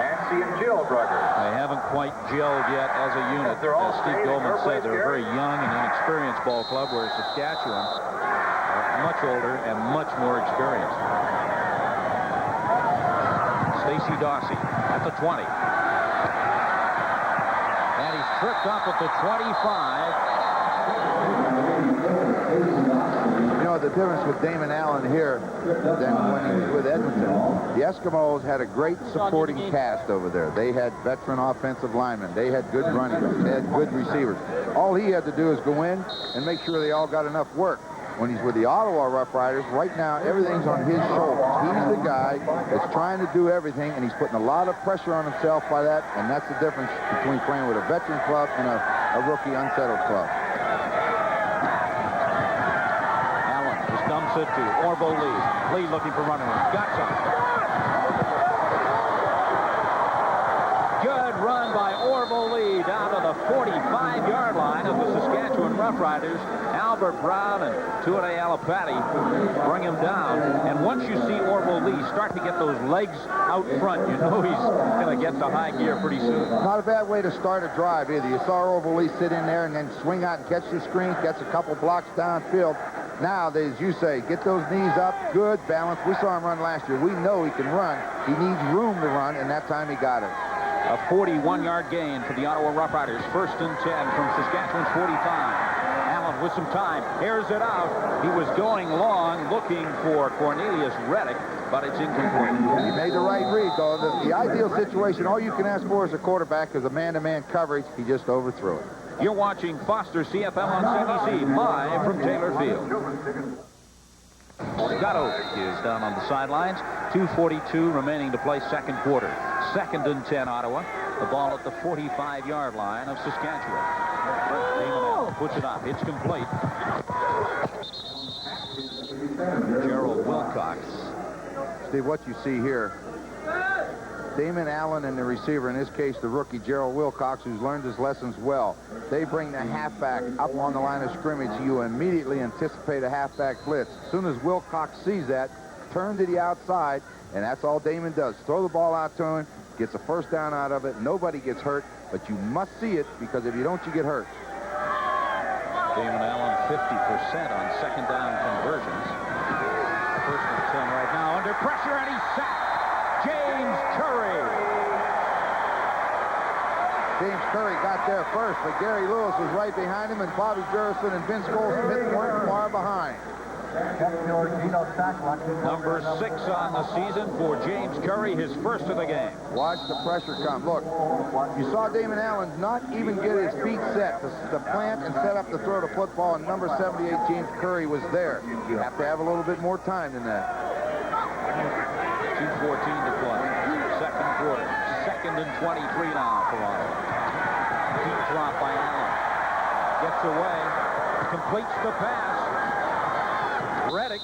Nancy and Jill Brothers. They haven't quite gelled yet as a unit. As Steve Goldman said, they're a very young and inexperienced ball club, whereas Saskatchewan are much older and much more experienced. Stacey Dawsey at the 20. And he's tripped up at the 25. You know, the difference with Damon Allen here than when he was with Edmonton, the Eskimos had a great supporting cast over there. They had veteran offensive linemen. They had good running backs. They had good receivers. All he had to do is go in and make sure they all got enough work. When he's with the Ottawa Roughriders, right now, everything's on his shoulders. He's the guy that's trying to do everything, and he's putting a lot of pressure on himself by that, and that's the difference between playing with a veteran club and a rookie unsettled club. Dumps it to Orville Lee. Lee looking for running room. Got some. Good run by Orville Lee down to the 45-yard line of the Saskatchewan Roughriders. Albert Brown and Tuane Alapati bring him down. And once you see Orville Lee start to get those legs out front, you know he's going to get to high gear pretty soon. Not a bad way to start a drive either. You saw Orville Lee sit in there and then swing out and catch the screen, catch a couple blocks downfield. Now, as you say, get those knees up, good balance. We saw him run last year. We know he can run. He needs room to run, and that time he got it. A 41-yard gain for the Ottawa Roughriders. 1st and 10 from Saskatchewan's 45. Allen with some time, airs it out. He was going long, looking for Cornelius Reddick, but it's incomplete. He made the right read, though. The ideal situation, all you can ask for as a quarterback is a man-to-man coverage. He just overthrew it. You're watching Foster CFL on CBC, live from Taylor Field. Gatto is down on the sidelines. 2:42 remaining to play second quarter. 2nd and 10 Ottawa. The ball at the 45-yard line of Saskatchewan. Damon Allen puts it up. It's complete. Gerald Wilcox. Steve, what you see here, Damon Allen and the receiver, in this case the rookie Gerald Wilcox, who's learned his lessons well. They bring the halfback up on the line of scrimmage. You immediately anticipate a halfback blitz. As soon as Wilcox sees that, turn to the outside, and that's all Damon does. Throw the ball out to him, gets a first down out of it. Nobody gets hurt, but you must see it, because if you don't, you get hurt. Damon Allen 50% on second down conversions. 1st and 10 right now under pressure, and he's sacked. James Curry. James Curry got there first, but Gary Lewis was right behind him, and Bobby Jurison and Vince Goldsmith weren't far behind. Number 6 on the season for James Curry, his first of the game. Watch the pressure come. Look, you saw Damon Allen not even get his feet set to plant and set up to throw the football, and number 78, James Curry, was there. You have to have a little bit more time than that. 2:14 to play. Second quarter. 2nd and 23 now for Ottawa. Deep drop by Allen. Gets away. Completes the pass. Reddick.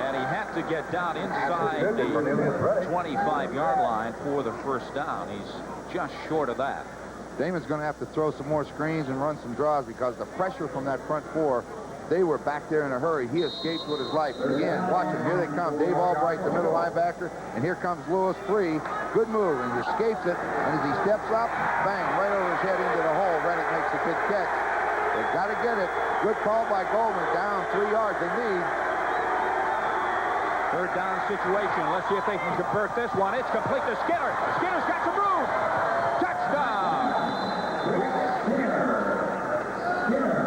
And he had to get down inside the 25-yard line for the first down. He's just short of that. Damon's going to have to throw some more screens and run some draws because the pressure from that front four, they were back there in a hurry. He escaped with his life. Again, watch him. Here they come. Dave Albright, the middle linebacker, and here comes Lewis free. Good move, and he escapes it. And as he steps up, bang, right over his head into the hole. Reddick makes a good catch. They've got to get it. Good call by Goldman. Down 3 yards. They need. Third down situation. Let's see if they can convert this one. It's complete to Skinner. Skinner's got some room. Touchdown.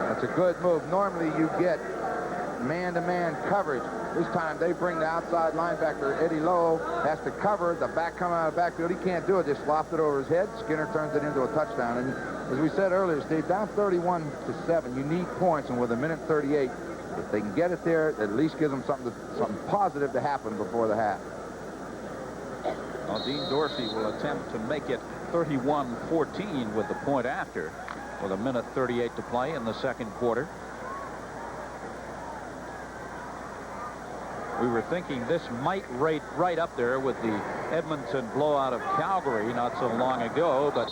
That's a good move. Normally you get man-to-man coverage. This time they bring the outside linebacker. Eddie Lowe has to cover. The back coming out of the backfield. He can't do it. Just loft it over his head. Skinner turns it into a touchdown. And as we said earlier, Steve, down 31-7. You need points, and with a minute 38, if they can get it there, it at least gives them something positive to happen before the half. Well, Dean Dorsey will attempt to make it 31-14 with the point after, with a minute 38 to play in the second quarter. We were thinking this might rate right up there with the Edmonton blowout of Calgary not so long ago, but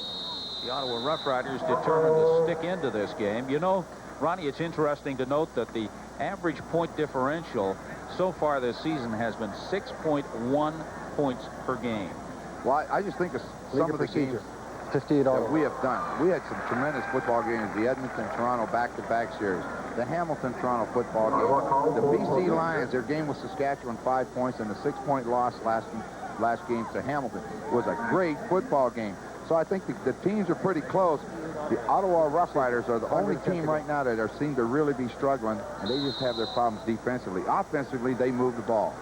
the Ottawa Roughriders determined to stick into this game. You know, Ronnie, it's interesting to note that the average point differential so far this season has been 6.1 points per game. Well, I just think of some of the games that we have done. We had some tremendous football games. The Edmonton-Toronto back-to-back series. The Hamilton-Toronto football game. The BC Lions, their game with Saskatchewan, 5 points, and the 6-point loss last game to Hamilton was a great football game. So I think the teams are pretty close. The Ottawa Roughriders are the only team right now that seem to really be struggling, and they just have their problems defensively. Offensively, they move the ball.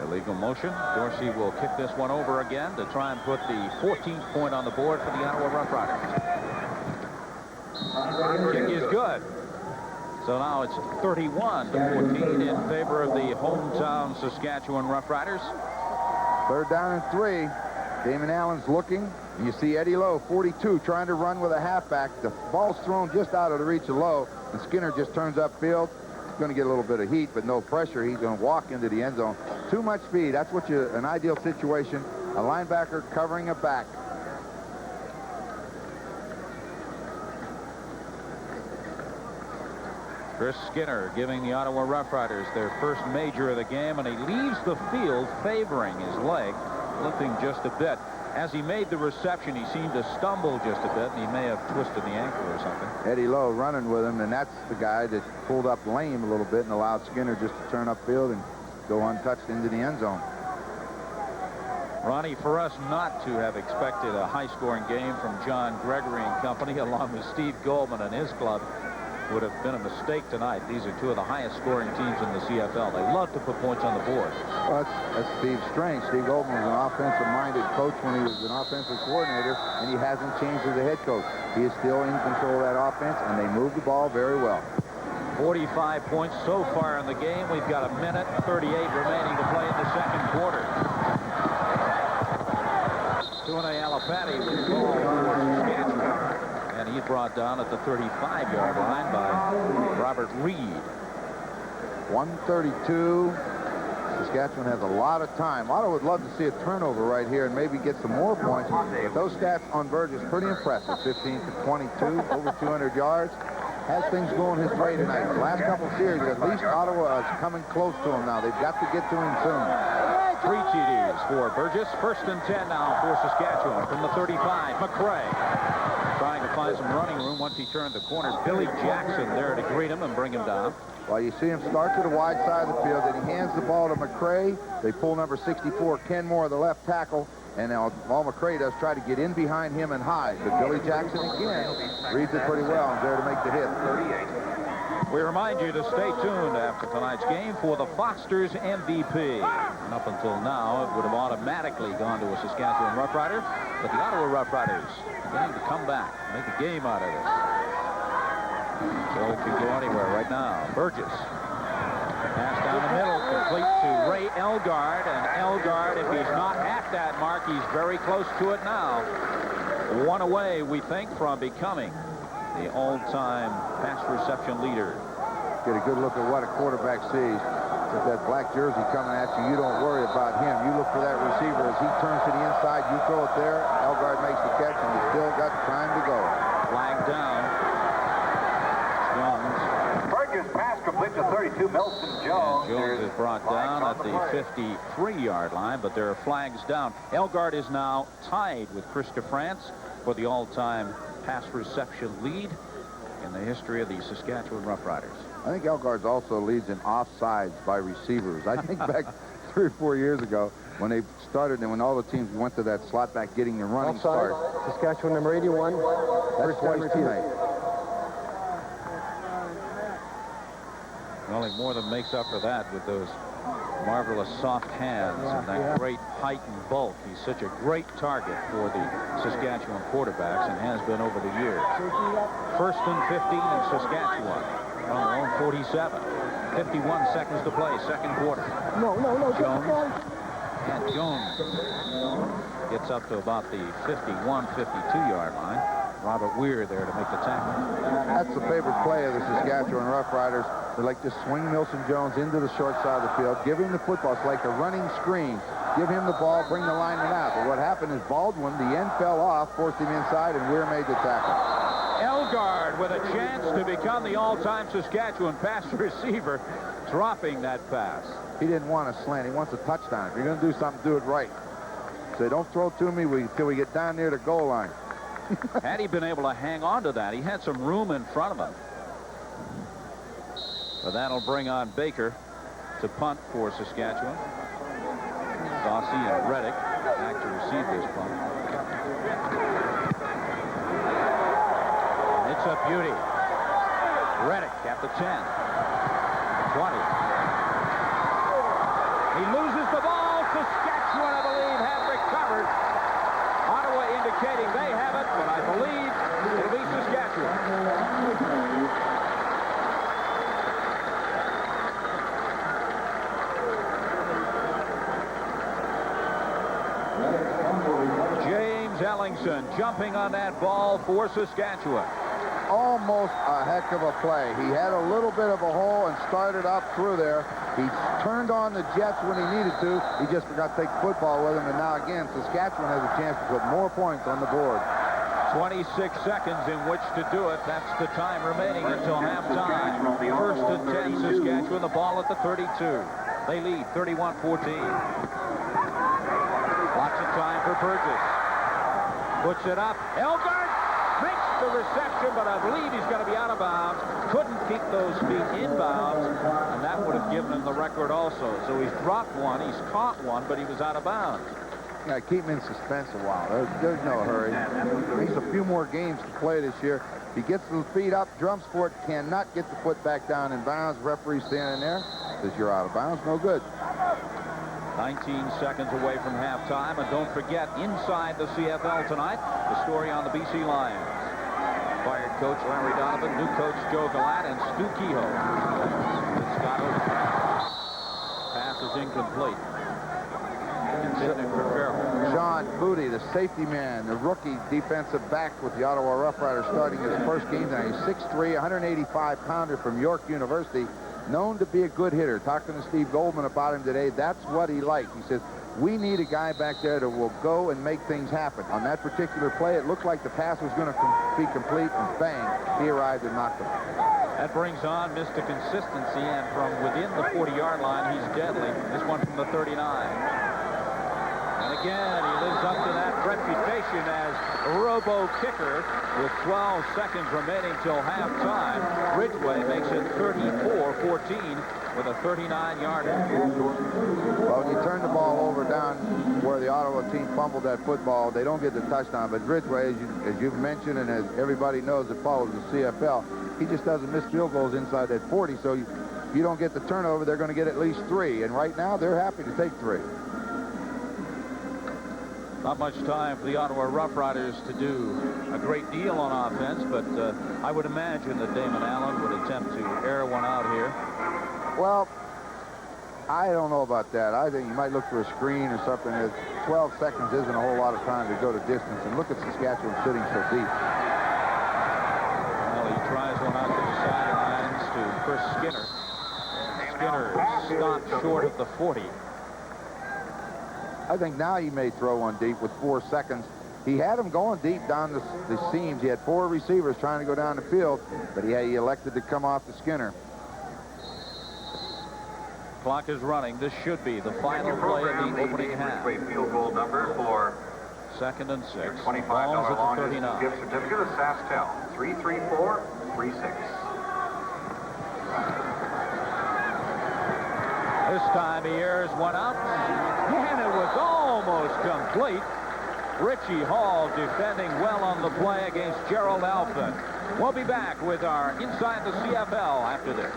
Illegal motion. Dorsey will kick this one over again to try and put the 14th point on the board for the Ottawa Roughriders. Kick is good. So now it's 31-14 in favor of the hometown Saskatchewan Roughriders. Third down and 3. Damon Allen's looking. And you see Eddie Lowe, 42, trying to run with a halfback. The ball's thrown just out of the reach of Lowe, and Skinner just turns upfield. He's going to get a little bit of heat, but no pressure. He's going to walk into the end zone. Too much speed. That's what an ideal situation. A linebacker covering a back. Chris Skinner giving the Ottawa Roughriders their first major of the game, and he leaves the field favoring his leg, limping just a bit. As he made the reception, he seemed to stumble just a bit, and he may have twisted the ankle or something. Eddie Lowe running with him, and that's the guy that pulled up lame a little bit and allowed Skinner just to turn upfield and go untouched into the end zone. Ronnie, for us not to have expected a high-scoring game from John Gregory and company, along with Steve Goldman and his club, would have been a mistake tonight. These are two of the highest-scoring teams in the CFL. They love to put points on the board. Well, that's Steve's strength. Steve Goldman was an offensive-minded coach when he was an offensive coordinator, and he hasn't changed as a head coach. He is still in control of that offense, and they move the ball very well. 45 points so far in the game. We've got a minute 38 remaining to play in the second quarter. Tuna Alapati was called for Saskatchewan, and he's brought down at the 35-yard line by Robert Reed. 1:32. Saskatchewan has a lot of time. Ottawa would love to see a turnover right here and maybe get some more points. But those stats on Burgess pretty impressive. 15 to 22, over 200 yards. Has things going his way tonight. The last couple series, at least Ottawa is coming close to him now. They've got to get to him soon. 3 TDs for Burgess. First and 10 now for Saskatchewan from the 35. McCray trying to find some running room once he turned the corner. Billy Jackson there to greet him and bring him down. Well, you see him start to the wide side of the field. Then he hands the ball to McCray. They pull number 64, Ken Moore, the left tackle. And now all McCray does try to get in behind him and hide. But Billy Jackson again reads it pretty well and there to make the hit. We remind you to stay tuned after tonight's game for the Foster's MVP. And up until now, it would have automatically gone to a Saskatchewan Roughrider. But the Ottawa Roughriders beginning to come back, make a game out of this. So it could go anywhere right now. Burgess Pass down the middle, complete to Ray Elgard, and Elgard, if he's not at that mark, he's very close to it now. One away, we think, from becoming the all-time pass reception leader. Get a good look at what a quarterback sees. With that black jersey coming at you, you don't worry about him. You look for that receiver as he turns to the inside. You throw it there. Elgard makes the catch, and you still got time to go. Flag down. Jones. Burgess pass complete to 32, Milson Jones. And Jones is brought down at the 53-yard line, but there are flags down. Elgard is now tied with Chris DeFrance for the all-time pass reception lead in the history of the Saskatchewan Roughriders. I think Elgard also leads in offsides by receivers. I think back 3 or 4 years ago when they started and when all the teams went to that slot back getting the running start. Saskatchewan number 81. That's twice tonight. Well, he more than makes up for that with those marvelous soft hands and that great height and bulk. He's such a great target for the Saskatchewan quarterbacks and has been over the years. 1st and 15 in Saskatchewan. From their own 47. 51 seconds to play, second quarter. No. Jones. And Jones gets up to about the 51, 52-yard line. Robert Weir there to make the tackle. That's the favorite play of the Saskatchewan Roughriders. They like to swing Milson Jones into the short side of the field, give him the football. It's like a running screen. Give him the ball, bring the lineman out. But what happened is Baldwin, the end fell off, forced him inside, and Weir made the tackle. Elgard with a chance to become the all-time Saskatchewan pass receiver, dropping that pass. He didn't want a slant. He wants a touchdown. If you're going to do something, do it right. Say, don't throw to me until we get down near the goal line. Had he been able to hang on to that, he had some room in front of him. But that'll bring on Baker to punt for Saskatchewan. Dawsey and Reddick back to receive this punt. It's a beauty. Reddick at the 10. 20. He loses the ball. Saskatchewan, I believe, have recovered. Ottawa indicating they have it, but I believe it'll be Saskatchewan. James Ellingson jumping on that ball for Saskatchewan. Almost a heck of a play. He had a little bit of a hole and started up through there. He turned on the jets when he needed to. He just forgot to take football with him. And now again, Saskatchewan has a chance to put more points on the board. 26 seconds in which to do it. That's the time remaining until halftime. 1st and 10, Saskatchewan, the ball at the 32. They lead 31-14. Lots of time for Burgess. Puts it up. Elgard makes the reception, but I believe he's going to be out of bounds. Couldn't keep those feet in bounds, and that would have given him the record also. So he's dropped one, he's caught one, but he was out of bounds. Yeah, keep him in suspense a while. There's no hurry. He's a few more games to play this year. He gets the feet up, drums for it, cannot get the foot back down in bounds. Referee standing there says you're out of bounds, no good. 19 seconds away from halftime, and don't forget, inside the CFL tonight, the story on the BC Lions. Fired coach Larry Donovan, new coach Joe Galat, and Stu Kehoe. Scott pass is incomplete. Sean Booty, the safety man, the rookie defensive back with the Ottawa Roughriders, starting his first game tonight. He's 6'3", 185-pounder from York University, known to be a good hitter. Talking to Steve Goldman about him today, that's what he liked. He says, we need a guy back there that will go and make things happen. On that particular play, it looked like the pass was going to be complete, and bang, he arrived and knocked him. That brings on Mr. Consistency, and from within the 40-yard line, he's deadly. This one from the 39. And again, he lives up to that reputation as robo-kicker with 12 seconds remaining till halftime. Ridgway makes it 34-14 with a 39-yarder. Well, when you turn the ball over down where the Ottawa team fumbled that football, they don't get the touchdown. But Ridgway, as you've mentioned, and as everybody knows that follows the CFL, he just doesn't miss field goals inside that 40. So if you don't get the turnover, they're going to get at least 3. And right now, they're happy to take 3. Not much time for the Ottawa Roughriders to do a great deal on offense, but I would imagine that Damon Allen would attempt to air one out here. Well, I don't know about that. I think you might look for a screen or something. 12 seconds isn't a whole lot of time to go to distance. And look at Saskatchewan sitting so deep. Well, he tries one out to the sidelines to Chris Skinner. Skinner stopped short of the 40. I think now he may throw one deep with 4 seconds. He had him going deep down the seams. He had 4 receivers trying to go down the field, but he elected to come off to Skinner. Clock is running. This should be the final play of the opening half. Field goal number for 2nd and 6. $25 Ball's at the long 39. gift certificate of SaskTel 33436. This time he airs one out, and it was almost complete. Richie Hall defending well on the play against Gerald Alphin. We'll be back with our Inside the CFL after this.